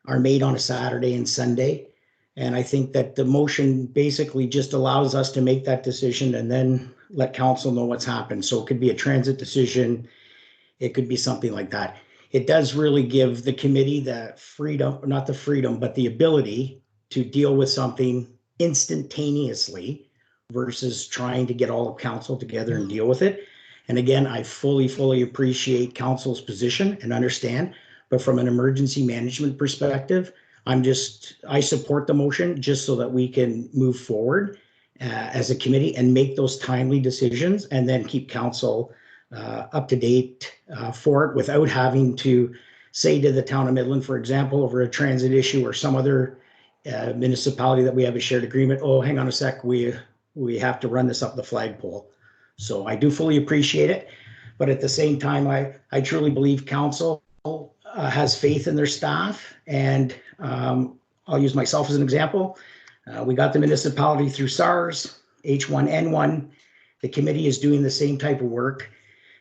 are made on a Saturday and Sunday. And I think that the motion basically just allows us to make that decision and then let council know what's happened. So it could be a transit decision. It could be something like that. It does really give the committee the freedom, not the freedom, but the ability to deal with something instantaneously versus trying to get all of council together and deal with it. And again, I fully appreciate council's position and understand, but from an emergency management perspective, I support the motion just so that we can move forward as a committee and make those timely decisions and then keep council up to date for it without having to say to the town of Midland, for example, over a transit issue or some other municipality that we have a shared agreement, oh, hang on a sec, we have to run this up the flagpole. So I do fully appreciate it. But at the same time, I truly believe council has faith in their staff. And I'll use myself as an example. We got the municipality through SARS, H1N1. The committee is doing the same type of work.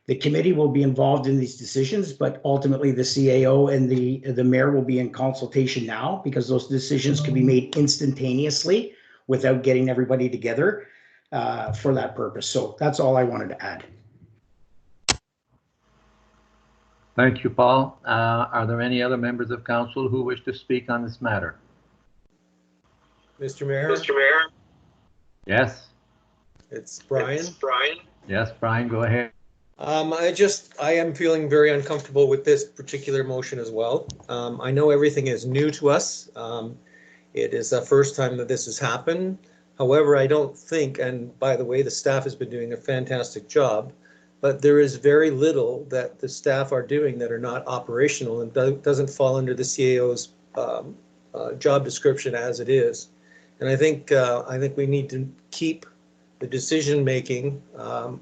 The committee will be involved in these decisions, but ultimately the CAO and the mayor will be in consultation now, because those decisions can be made instantaneously without getting everybody together for that purpose. So that's all I wanted to add. Thank you, Paul. Are there any other members of council who wish to speak on this matter? Mr. Mayor, Yes. it's Brian. Yes, Brian, go ahead. I am feeling very uncomfortable with this particular motion as well. I know everything is new to us. It is the first time that this has happened. However, I don't think, and by the way, the staff has been doing a fantastic job, but there is very little that the staff are doing that are not operational and doesn't fall under the CAO's job description as it is. And I think we need to keep the decision-making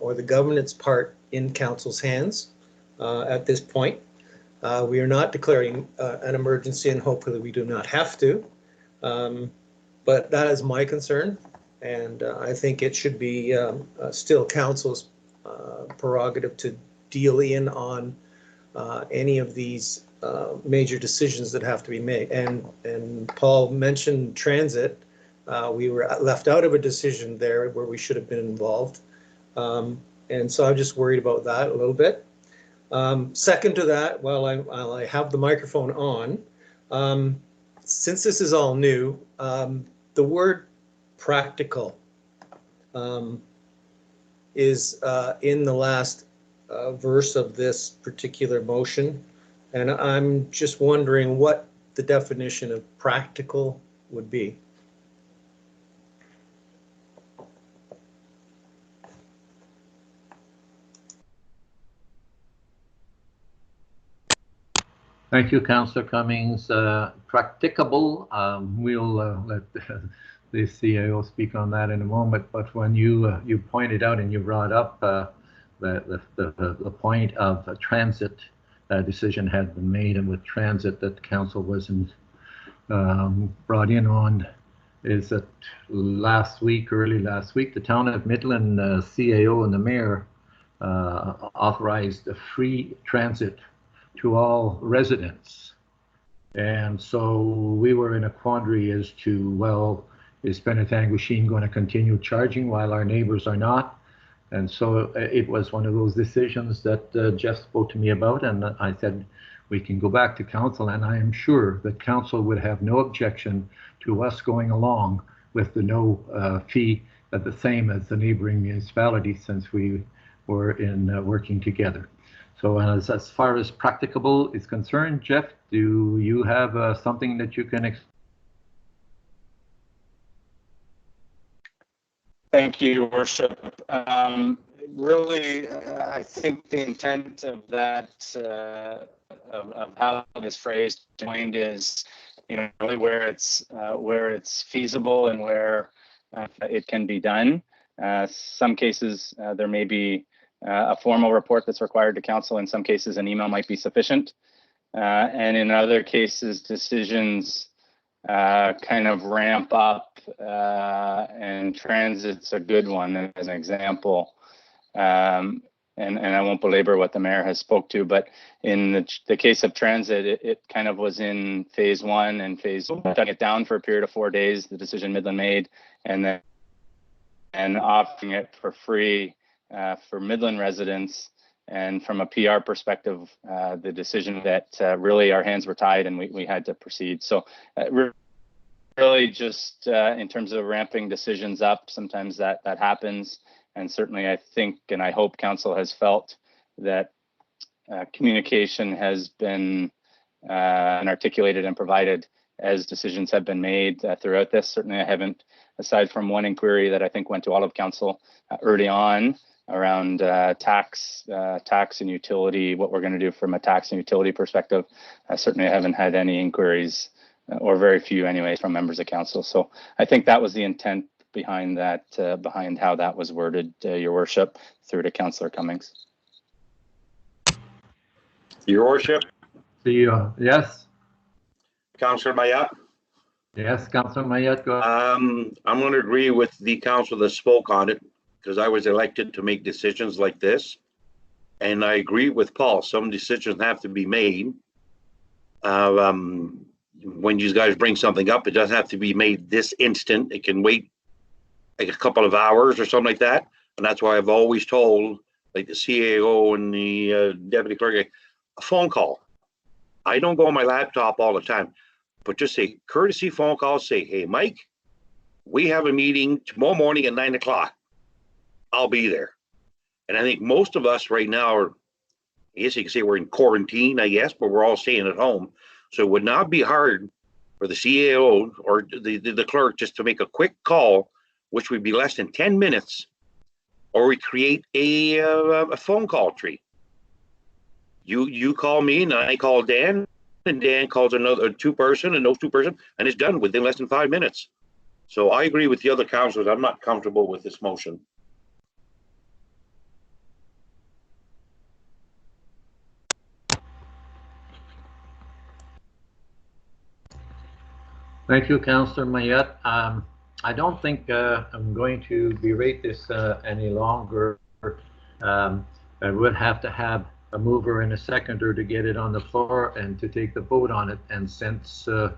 or the governance part in council's hands at this point. We are not declaring an emergency, and hopefully we do not have to. But that is my concern, and I think it should be still council's prerogative to deal in on any of these major decisions that have to be made. And Paul mentioned transit. We were left out of a decision there where we should have been involved. And so I'm just worried about that a little bit. Second to that, while I have the microphone on, since this is all new, the word practical is in the last verse of this particular motion. And I'm just wondering what the definition of practical would be. Thank you, Councillor Cummings. Practicable, we'll let the CAO speak on that in a moment. But when you pointed out and you brought up the point of a transit decision had been made, and with transit that council wasn't brought in on, is that early last week, the town of Midland CAO and the mayor authorized a free transit to all residents. And so we were in a quandary as to, well, is Penetanguishene going to continue charging while our neighbors are not? And so it was one of those decisions that Jeff spoke to me about, and I said, we can go back to council, and I am sure that council would have no objection to us going along with the no fee at the same as the neighboring municipalities, since we were in working together. So as far as practicable is concerned, Jeff, do you have something that you can Thank you, Your Worship. Really, I think the intent of that, of how this phrase joined is, really where it's feasible and where it can be done. Some cases there may be a formal report that's required to council. In some cases, an email might be sufficient. And in other cases, decisions kind of ramp up, and transit's a good one as an example. And I won't belabor what the mayor has spoke to, but in the case of transit, it kind of was in phase one, and shutting it down for a period of 4 days, the decision Midland made, and then offering it for free for Midland residents. And from a PR perspective, the decision that really our hands were tied and we had to proceed. So really just in terms of ramping decisions up, sometimes that happens. And certainly I think, and I hope council has felt that communication has been and articulated and provided as decisions have been made throughout this. Certainly I haven't, aside from one inquiry that I think went to all of council early on around tax and utility, what we're going to do from a tax and utility perspective. Certainly I haven't had any inquiries, or very few anyways, from members of council. So I think that was the intent behind that, behind how that was worded, Your Worship, through to Councillor Cummings. Your Worship. Yes. Councillor Mayat. Yes, Councilor Mayette, go. I'm going to agree with the council that spoke on it because I was elected to make decisions like this. And I agree with Paul. Some decisions have to be made. When you guys bring something up, it doesn't have to be made this instant. It can wait like a couple of hours or something like that. And that's why I've always told like the CAO and the deputy clerk, a phone call. I don't go on my laptop all the time, but just say courtesy phone call, say, hey, Mike, we have a meeting tomorrow morning at 9 o'clock. I'll be there. And I think most of us right now are, I guess you can say we're in quarantine, I guess, but we're all staying at home. So it would not be hard for the CAO or the clerk just to make a quick call, which would be less than 10 minutes, or we create a phone call tree. You call me and I call Dan, and Dan calls another two person and those two person, and it's done within less than 5 minutes. So I agree with the other councilors. I'm not comfortable with this motion. Thank you, Councilor Mayette. I don't think I'm going to berate this any longer. I would have to have a mover and a seconder to get it on the floor and to take the vote on it. And since I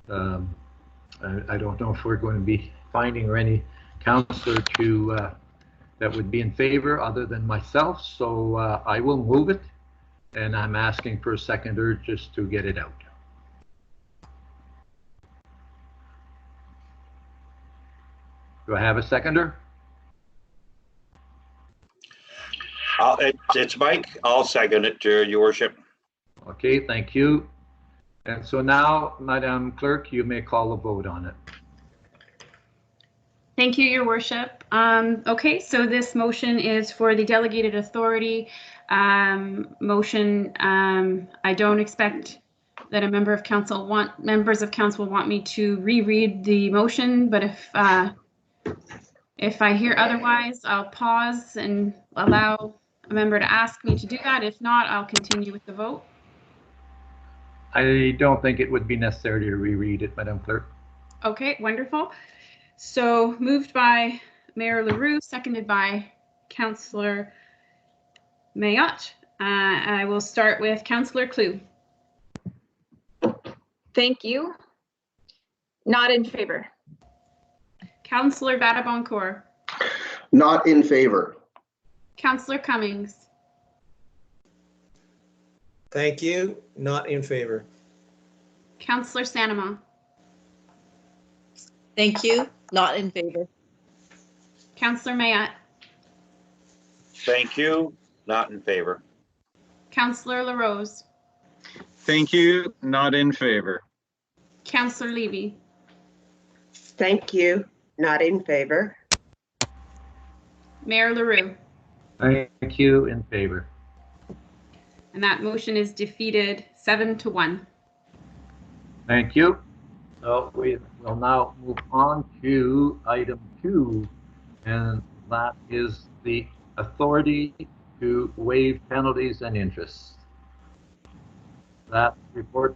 don't know if we're going to be finding any councilor to that would be in favor other than myself, so I will move it, and I'm asking for a seconder just to get it out. Do I have a seconder? It's Mike. I'll second it, Your Worship. Okay, thank you. And so now, Madam Clerk, you may call a vote on it. Thank you, Your Worship. Okay, so this motion is for the delegated authority motion. I don't expect that members of council want me to reread the motion, but if I hear otherwise, I'll pause and allow a member to ask me to do that. If not, I'll continue with the vote. I don't think it would be necessary to reread it, Madam Clerk. Okay, wonderful. So moved by Mayor LaRue, seconded by Councillor Mayotte. I will start with Councillor Clue. Thank you. Not in favor. Councillor Vadaboncourt. Not in favor. Councillor Cummings. Thank you. Not in favor. Councillor Sanema. Thank you. Not in favor. Councillor Mayotte. Thank you. Not in favor. Councillor LaRose. Thank you. Not in favor. Councillor Levy. Thank you. Not in favor. Mayor LaRue. Thank you, in favor. And that motion is defeated 7-1. Thank you. So we will now move on to item 2, and that is the authority to waive penalties and interest. That report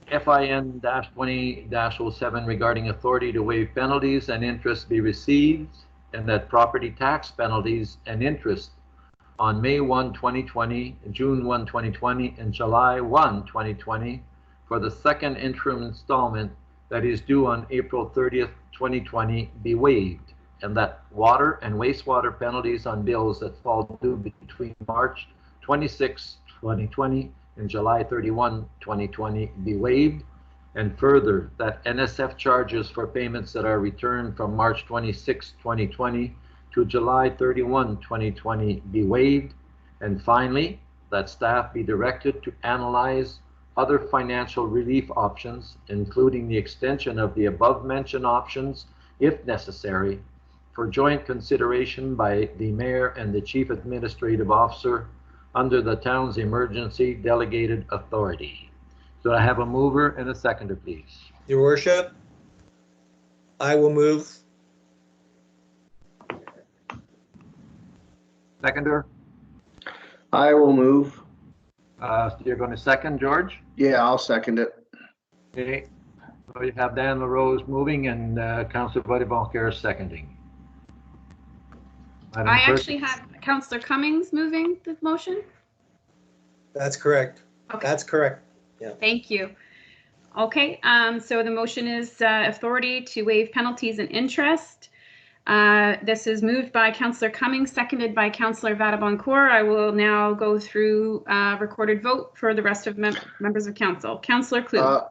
FIN-20-07 regarding authority to waive penalties and interest be received, and that property tax penalties and interest on May 1, 2020, June 1, 2020, and July 1, 2020 for the second interim installment that is due on April 30th, 2020 be waived, and that water and wastewater penalties on bills that fall due between March 26, 2020 and July 31, 2020 be waived, and further that NSF charges for payments that are returned from March 26, 2020 to July 31, 2020 be waived, and finally that staff be directed to analyze other financial relief options, including the extension of the above-mentioned options, if necessary, for joint consideration by the Mayor and the Chief Administrative Officer under the town's emergency delegated authority. So I have a mover and a seconder, please. Your Worship, I will move. Seconder? I will move. So you're going to second, George? Yeah, I'll second it. Okay. So you have Dan LaRose moving and Councillor Bodivonker seconding. Madam I Clerk? actually have Councillor Cummings moving the motion. That's correct. Okay. That's correct. Thank you. Okay, so the motion is authority to waive penalties and interest. This is moved by Councillor Cummings, seconded by Councillor Vadaboncourt. I will now go through recorded vote for the rest of members of council. Councillor Klug.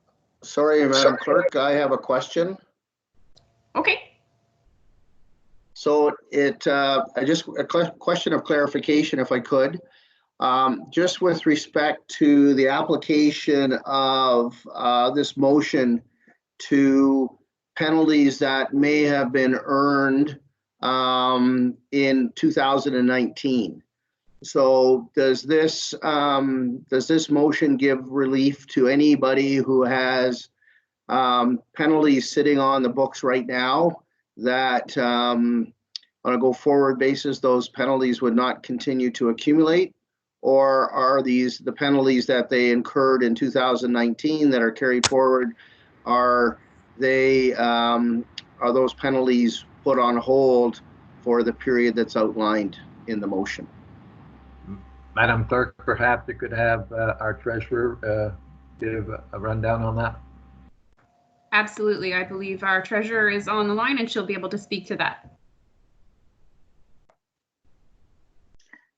Sorry, Madam Clerk, I have a question. Okay. So a question of clarification, if I could. Just with respect to the application of this motion to penalties that may have been earned in 2019. So does this motion give relief to anybody who has penalties sitting on the books right now that on a go forward basis, those penalties would not continue to accumulate? Or are these the penalties that they incurred in 2019 that are carried forward? Are those penalties put on hold for the period that's outlined in the motion? Madam Clerk, perhaps you could have our treasurer give a rundown on that. Absolutely. I believe our treasurer is on the line and she'll be able to speak to that.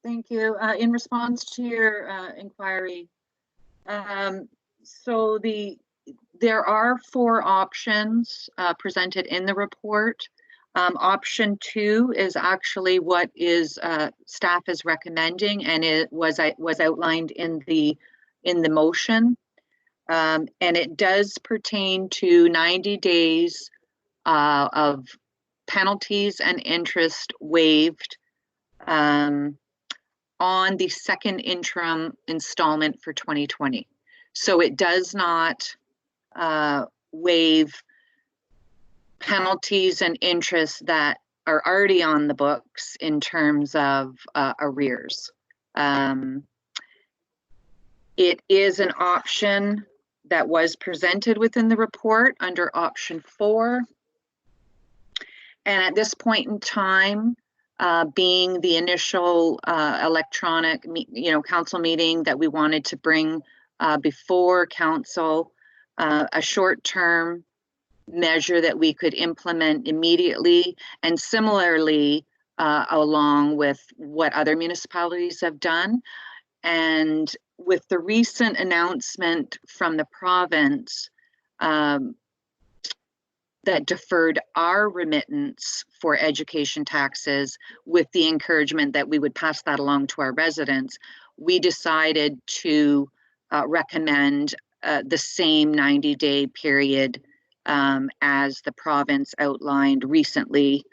Thank you. In response to your inquiry, so there are 4 options presented in the report. Option 2 is actually what is staff is recommending, and it was outlined in the motion, and it does pertain to 90 days of penalties and interest waived on the second interim installment for 2020. So it does not waive penalties and interest that are already on the books in terms of arrears. It is an option that was presented within the report under option 4. And at this point in time, being the initial electronic, council meeting that we wanted to bring before council, a short-term measure that we could implement immediately, and similarly along with what other municipalities have done. And with the recent announcement from the province that deferred our remittance for education taxes with the encouragement that we would pass that along to our residents, we decided to recommend the same 90-day period as the province outlined recently,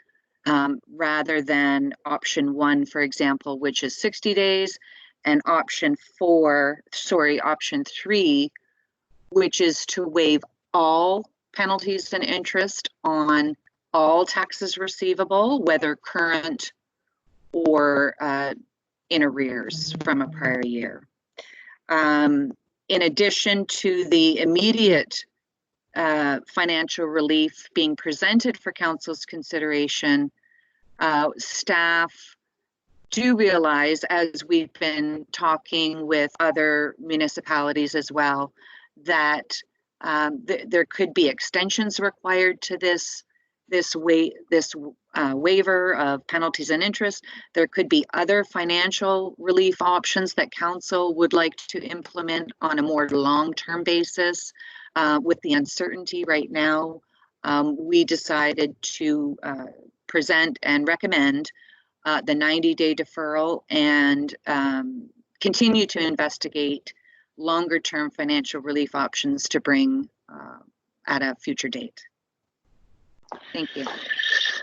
rather than option 1, for example, which is 60 days, and option 3, which is to waive all penalties and interest on all taxes receivable, whether current or in arrears from a prior year. In addition to the immediate financial relief being presented for council's consideration, staff do realize, as we've been talking with other municipalities as well, that there could be extensions required to this waiver of penalties and interest. There could be other financial relief options that council would like to implement on a more long-term basis. With the uncertainty right now, we decided to present and recommend the 90-day deferral and continue to investigate longer-term financial relief options to bring at a future date. Thank you.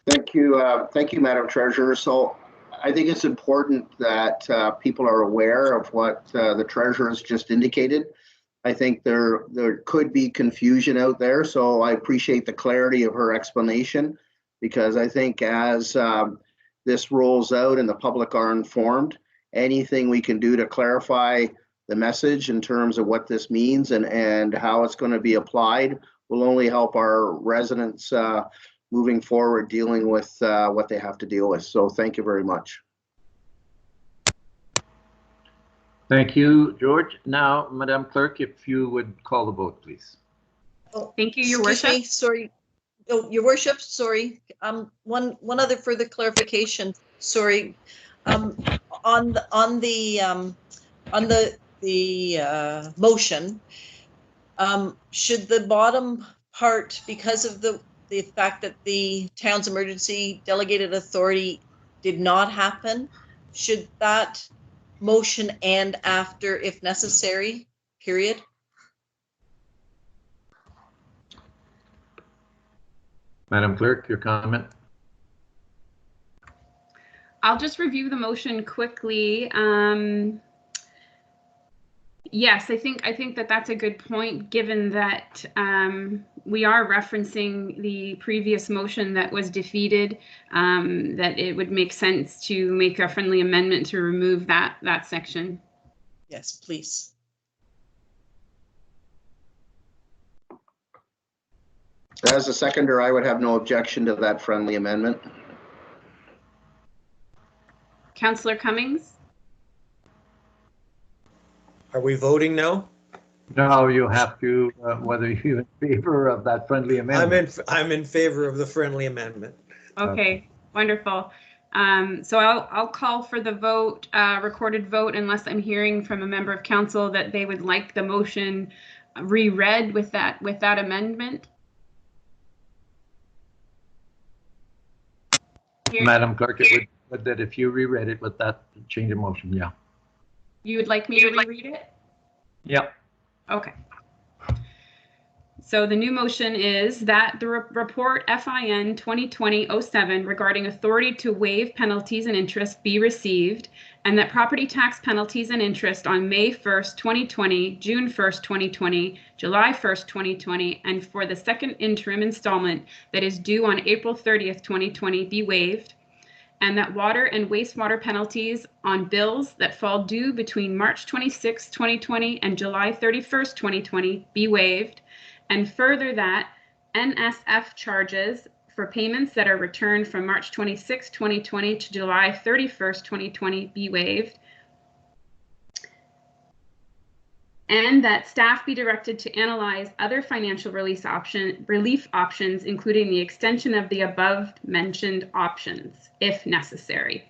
Thank you, Madam Treasurer. So I think it's important that people are aware of what the Treasurer has just indicated. I think there could be confusion out there, so I appreciate the clarity of her explanation, because I think as this rolls out and the public are informed, anything we can do to clarify the message in terms of what this means and how it's going to be applied will only help our residents moving forward dealing with what they have to deal with. So thank you very much. Thank you, George. Now, Madam Clerk, if you would call the vote, please. Oh, Thank you, Your excuse Worship. me, sorry. Oh, Your Worship, sorry. One other further clarification. Sorry. On the motion, should the bottom part, because of the fact that the town's emergency delegated authority did not happen, should that motion end after if necessary, period? Madam Clerk, your comment? I'll just review the motion quickly. Yes, I think that that's a good point, given that we are referencing the previous motion that was defeated, that it would make sense to make a friendly amendment to remove that section. Yes, please. As a seconder, I would have no objection to that friendly amendment. Councillor Cummings? Are we voting now? No, you have to, whether you're in favor of that friendly amendment. I'm in favor of the friendly amendment. Okay, wonderful. So I'll call for the vote, recorded vote, unless I'm hearing from a member of council that they would like the motion reread with that amendment. Madam Clerk, it would, that if you reread it with that change of motion, yeah. You would like me to reread it? Yep. Okay. So the new motion is that the report FIN 2020-07 regarding authority to waive penalties and interest be received, and that property tax penalties and interest on May 1st, 2020, June 1st, 2020, July 1st, 2020, and for the second interim installment that is due on April 30th, 2020 be waived, and that water and wastewater penalties on bills that fall due between March 26, 2020 and July 31st, 2020 be waived, and further that NSF charges for payments that are returned from March 26, 2020 to July 31st, 2020 be waived, and that staff be directed to analyze other financial relief options, including the extension of the above mentioned options, if necessary.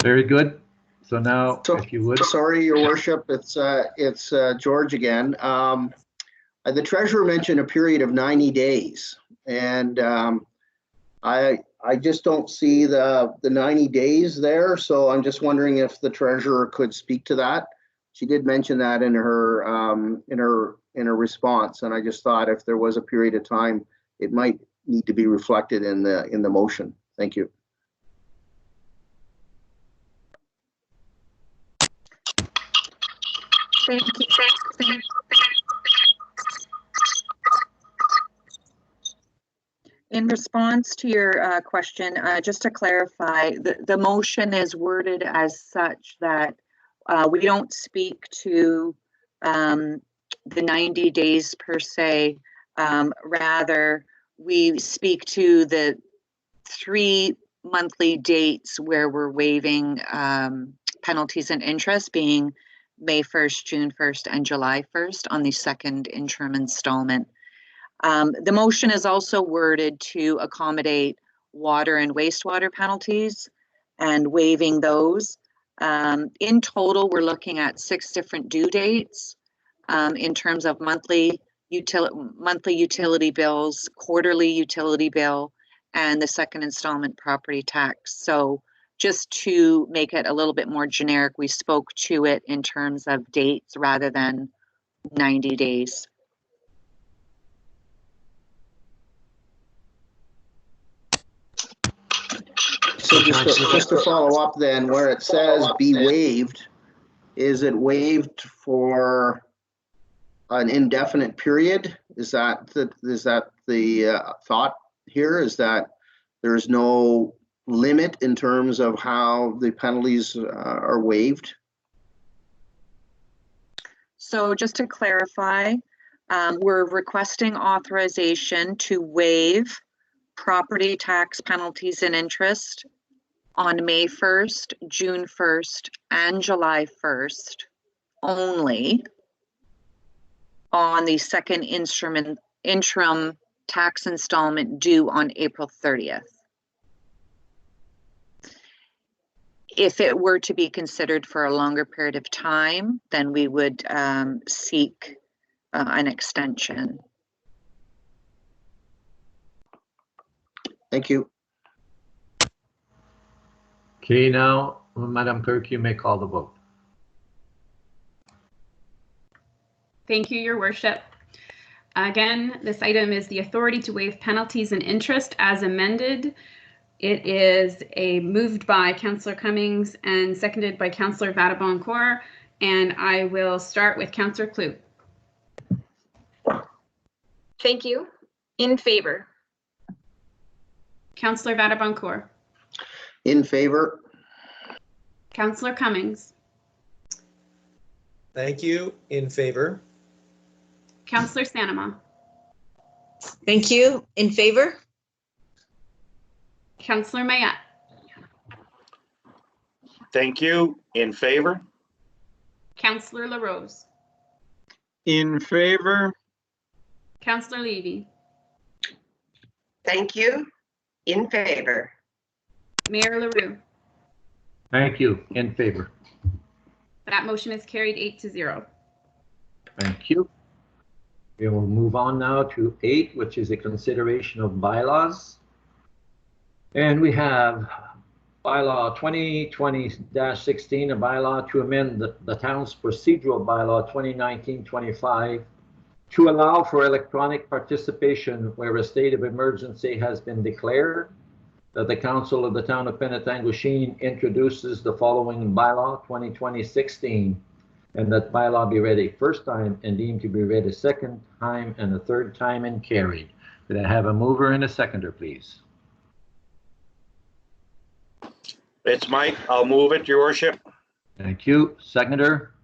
Very good. So now, if you would. Sorry, Your Worship, it's George again. The treasurer mentioned a period of 90 days, and I just don't see the 90 days there. So I'm just wondering if the treasurer could speak to that. She did mention that in her response, and I just thought if there was a period of time, it might need to be reflected in the motion. Thank you. Thank you. In response to your question, just to clarify, the motion is worded as such that we don't speak to the 90 days per se. Rather, we speak to the 3 monthly dates where we're waiving penalties and interest, being May 1st, June 1st, and July 1st on the second interim installment. The motion is also worded to accommodate water and wastewater penalties and waiving those. In total, we're looking at 6 different due dates in terms of monthly utility bills, quarterly utility bill, and the second installment property tax. So just to make it a little bit more generic, we spoke to it in terms of dates rather than 90 days. So just to follow up then, where it says be waived, is it waived for an indefinite period? Is that the thought here? Is that there's no limit in terms of how the penalties are waived? So just to clarify, we're requesting authorization to waive property tax penalties and interest on May 1st, June 1st, and July 1st only on the second interim tax installment due on April 30th. If it were to be considered for a longer period of time, then we would seek an extension. Thank you. Okay, now, Madam Clerk, you may call the vote. Thank you, Your Worship. Again, this item is the authority to waive penalties and interest as amended. It is moved by Councillor Cummings and seconded by Councillor Vata-Boncour, and I will start with Councillor Klug. Thank you. In favor. Councillor Vata-Boncour. In favor. Councillor Cummings. Thank you. In favor. Councillor Sanema. Thank you. In favor? Councillor Mayette. Thank you. In favor? Councillor LaRose. In favor? Councillor Levy. Thank you. In favor. Mayor LaRue. Thank you. In favor. That motion is carried 8-0. Thank you. We will move on now to 8, which is a consideration of bylaws. And we have bylaw 2020-16, a bylaw to amend the town's procedural bylaw 2019-25 to allow for electronic participation where a state of emergency has been declared, that the Council of the Town of Penetanguishene introduces the following bylaw 2020-16, and that bylaw be read a first time and deemed to be read a second time and a third time and carried. Could I have a mover and a seconder, please? It's Mike. I'll move it, Your Worship. Thank you. Seconder?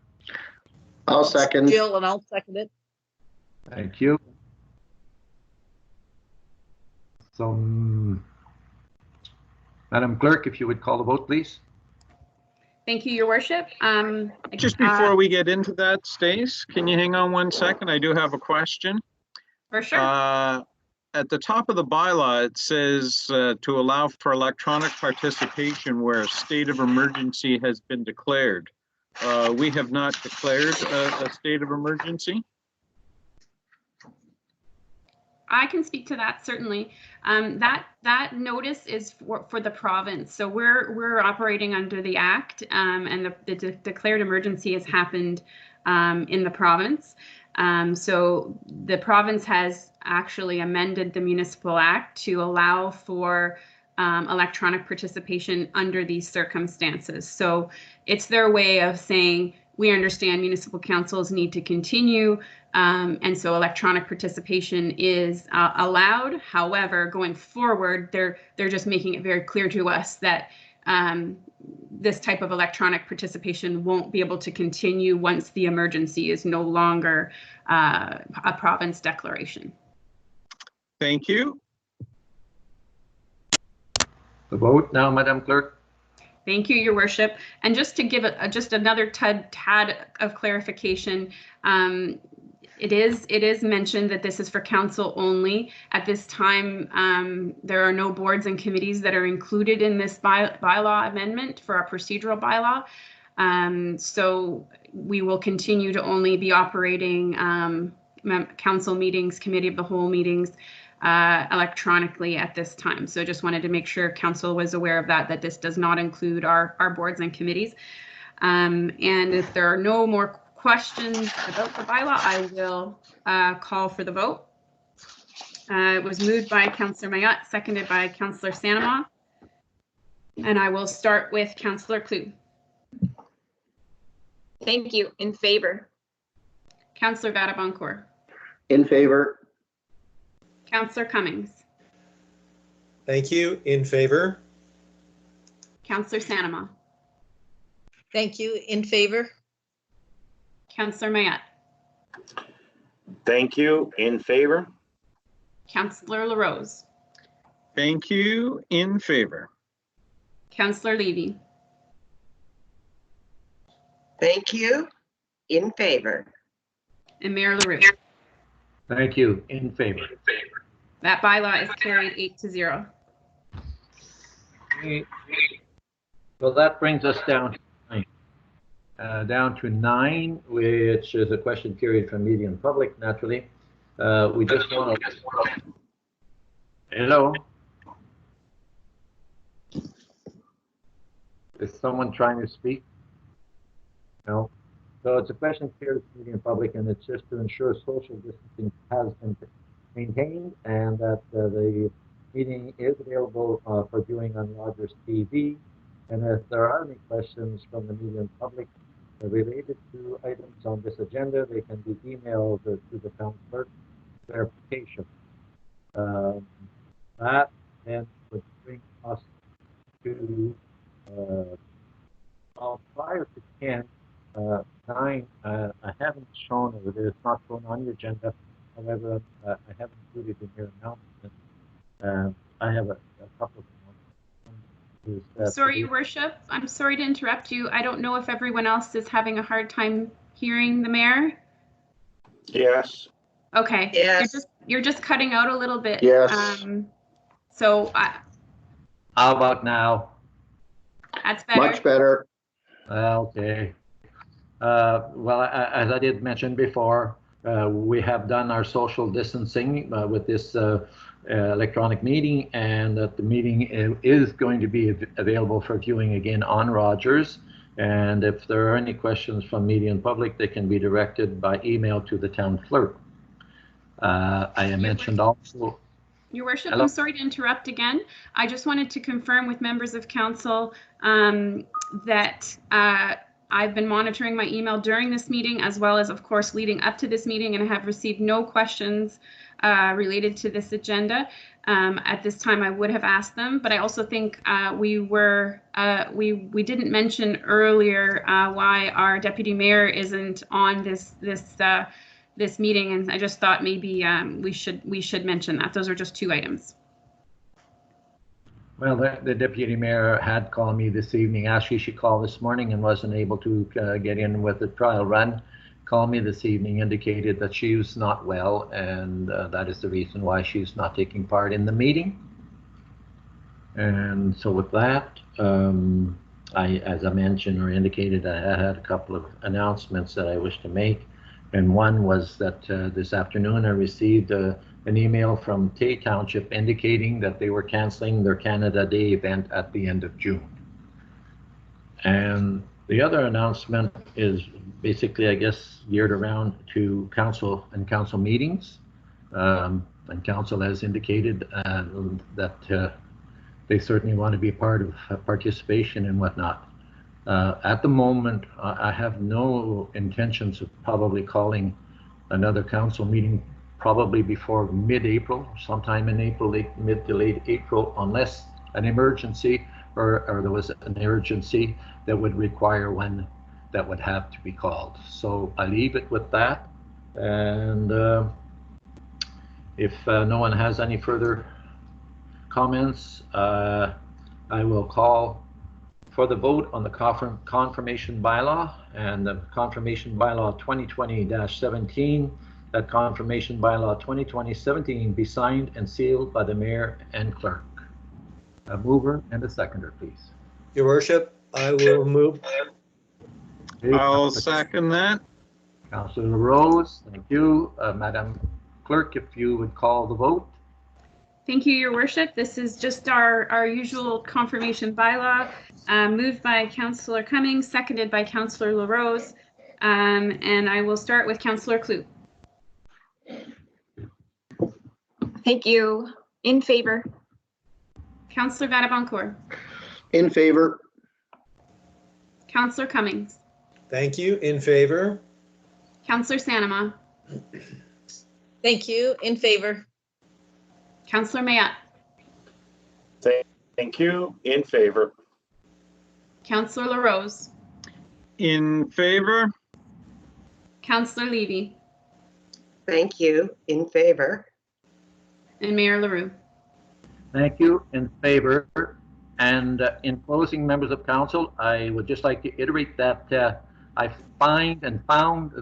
I'll second. Jill, and I'll second it. Thank you. So, Madam Clerk, if you would call the vote, please. Thank you, Your Worship. Just before we get into that, Stace, can you hang on 1 second? I do have a question. For sure. At the top of the bylaw, it says to allow for electronic participation where a state of emergency has been declared. We have not declared a state of emergency. I can speak to that, certainly. That notice is for the province. So we're operating under the Act, and the declared emergency has happened in the province. So the province has actually amended the Municipal Act to allow for electronic participation under these circumstances. So it's their way of saying, we understand municipal councils need to continue, and so electronic participation is allowed. However, going forward, they're just making it very clear to us that this type of electronic participation won't be able to continue once the emergency is no longer a province declaration. Thank you. The vote now, Madam Clerk. Thank you, Your Worship. And just to give just another tad of clarification, it is mentioned that this is for council only. At this time, there are no boards and committees that are included in this bylaw amendment for our procedural bylaw. So we will continue to only be operating council meetings, committee of the whole meetings electronically at this time. So just wanted to make sure council was aware of that this does not include our boards and committees. And if there are no more questions about the bylaw, I will call for the vote. It was moved by Councillor Mayette, seconded by Councillor Sanema. And I will start with Councillor Klug. Thank you. In favor. Councillor Vata-Boncour. In favor. Councillor Cummings. Thank you. In favor. Councillor Sanema. Thank you. In favor? Councillor Mayette. Thank you. In favor? Councillor LaRose, Thank you. In favor? Councillor Levy, Thank you. In favor. and Mayor LaRue. Thank you. In favor. That bylaw is carried 8-0. So that brings us down to 9, which is a question period from media and public, naturally. We just want to... Hello? Is someone trying to speak? No? So it's a question period from media and public, and it's just to ensure social distancing has been maintained and that the meeting is available for viewing on Rogers TV. And if there are any questions from the media and public related to items on this agenda, they can be emailed to the town clerk for clarification. That then would bring us to prior to 10, 9. I haven't shown it; it's not shown on the agenda. However, I have included in your announcement. I have a couple of Sorry, Your Worship. I'm sorry to interrupt you. I don't know if everyone else is having a hard time hearing the mayor. Yes. Okay. Yes. You're just cutting out a little bit. Yes. So How about now? that's better. Much better. Okay. Well, as I did mention before, we have done our social distancing with this electronic meeting, and that the meeting is going to be available for viewing again on Rogers. And if there are any questions from media and public, they can be directed by email to the town clerk. I mentioned also... Your Worship, Hello? I'm sorry to interrupt again. I just wanted to confirm with members of council that I've been monitoring my email during this meeting, as well as, of course, leading up to this meeting, and I have received no questions related to this agenda. At this time, I would have asked them, but I also think we didn't mention earlier why our deputy mayor isn't on this meeting, and I just thought maybe we should mention that. Those are just 2 items. Well, the deputy mayor had called me this evening. Actually, she called this morning and wasn't able to get in with the trial run. Called me this evening, indicated that she was not well, and that is the reason why she's not taking part in the meeting. And so with that, as I mentioned or indicated, I had a couple of announcements that I wish to make. And one was that this afternoon I received an email from Tay Township indicating that they were canceling their Canada Day event at the end of June. And the other announcement is basically, I guess, geared around to council and council meetings. And council has indicated that they certainly want to be part of participation and whatnot. At the moment, I have no intentions of probably calling another council meeting probably before mid-April, sometime in April, mid to late April, unless an emergency or there was an urgency that would require one that would have to be called. So I leave it with that. And if no one has any further comments, I will call for the vote on the confirmation bylaw and the confirmation bylaw 2020-17, that confirmation bylaw 2020-17 be signed and sealed by the mayor and clerk. A mover and a seconder, please. Your Worship, I will move. I'll second that. Councillor Rose, thank you. Madam Clerk, if you would call the vote. Thank you, Your Worship. This is just our usual confirmation bylaw, moved by Councillor Cummings, seconded by Councillor LaRose, and I will start with Councillor Kloot. Thank you. In favor. Councillor Vadaboncourt. In favor. Councillor Cummings. Thank you. In favor. Councillor Sanama. Thank you. In favor. Councillor Mayat. Thank you. In favor. Councillor LaRose. In favor. Councillor Levy. Thank you. In favor? And Mayor LaRue. Thank you. In favor. And in closing, members of council, I would just like to iterate that I found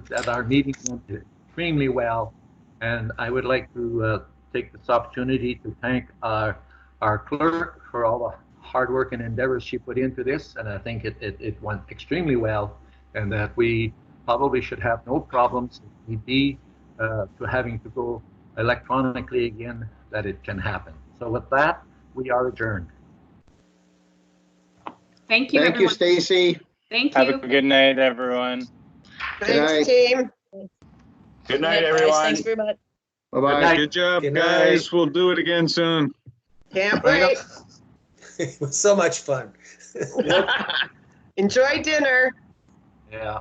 that our meeting went extremely well. And I would like to take this opportunity to thank our clerk for all the hard work and endeavors she put into this. And I think it went extremely well, and that we probably should have no problems if need be to having to go electronically again, that it can happen. So with that, we are adjourned. Thank you, Thank you, everyone. Stacy. Thank Have you. a good night, everyone. Thanks, team. Good night, Guys, everyone. thanks very much. Bye-bye. Good job, Good guys. night. We'll do it again soon. Can't I know. wait. It was so much fun. Enjoy dinner. Yeah.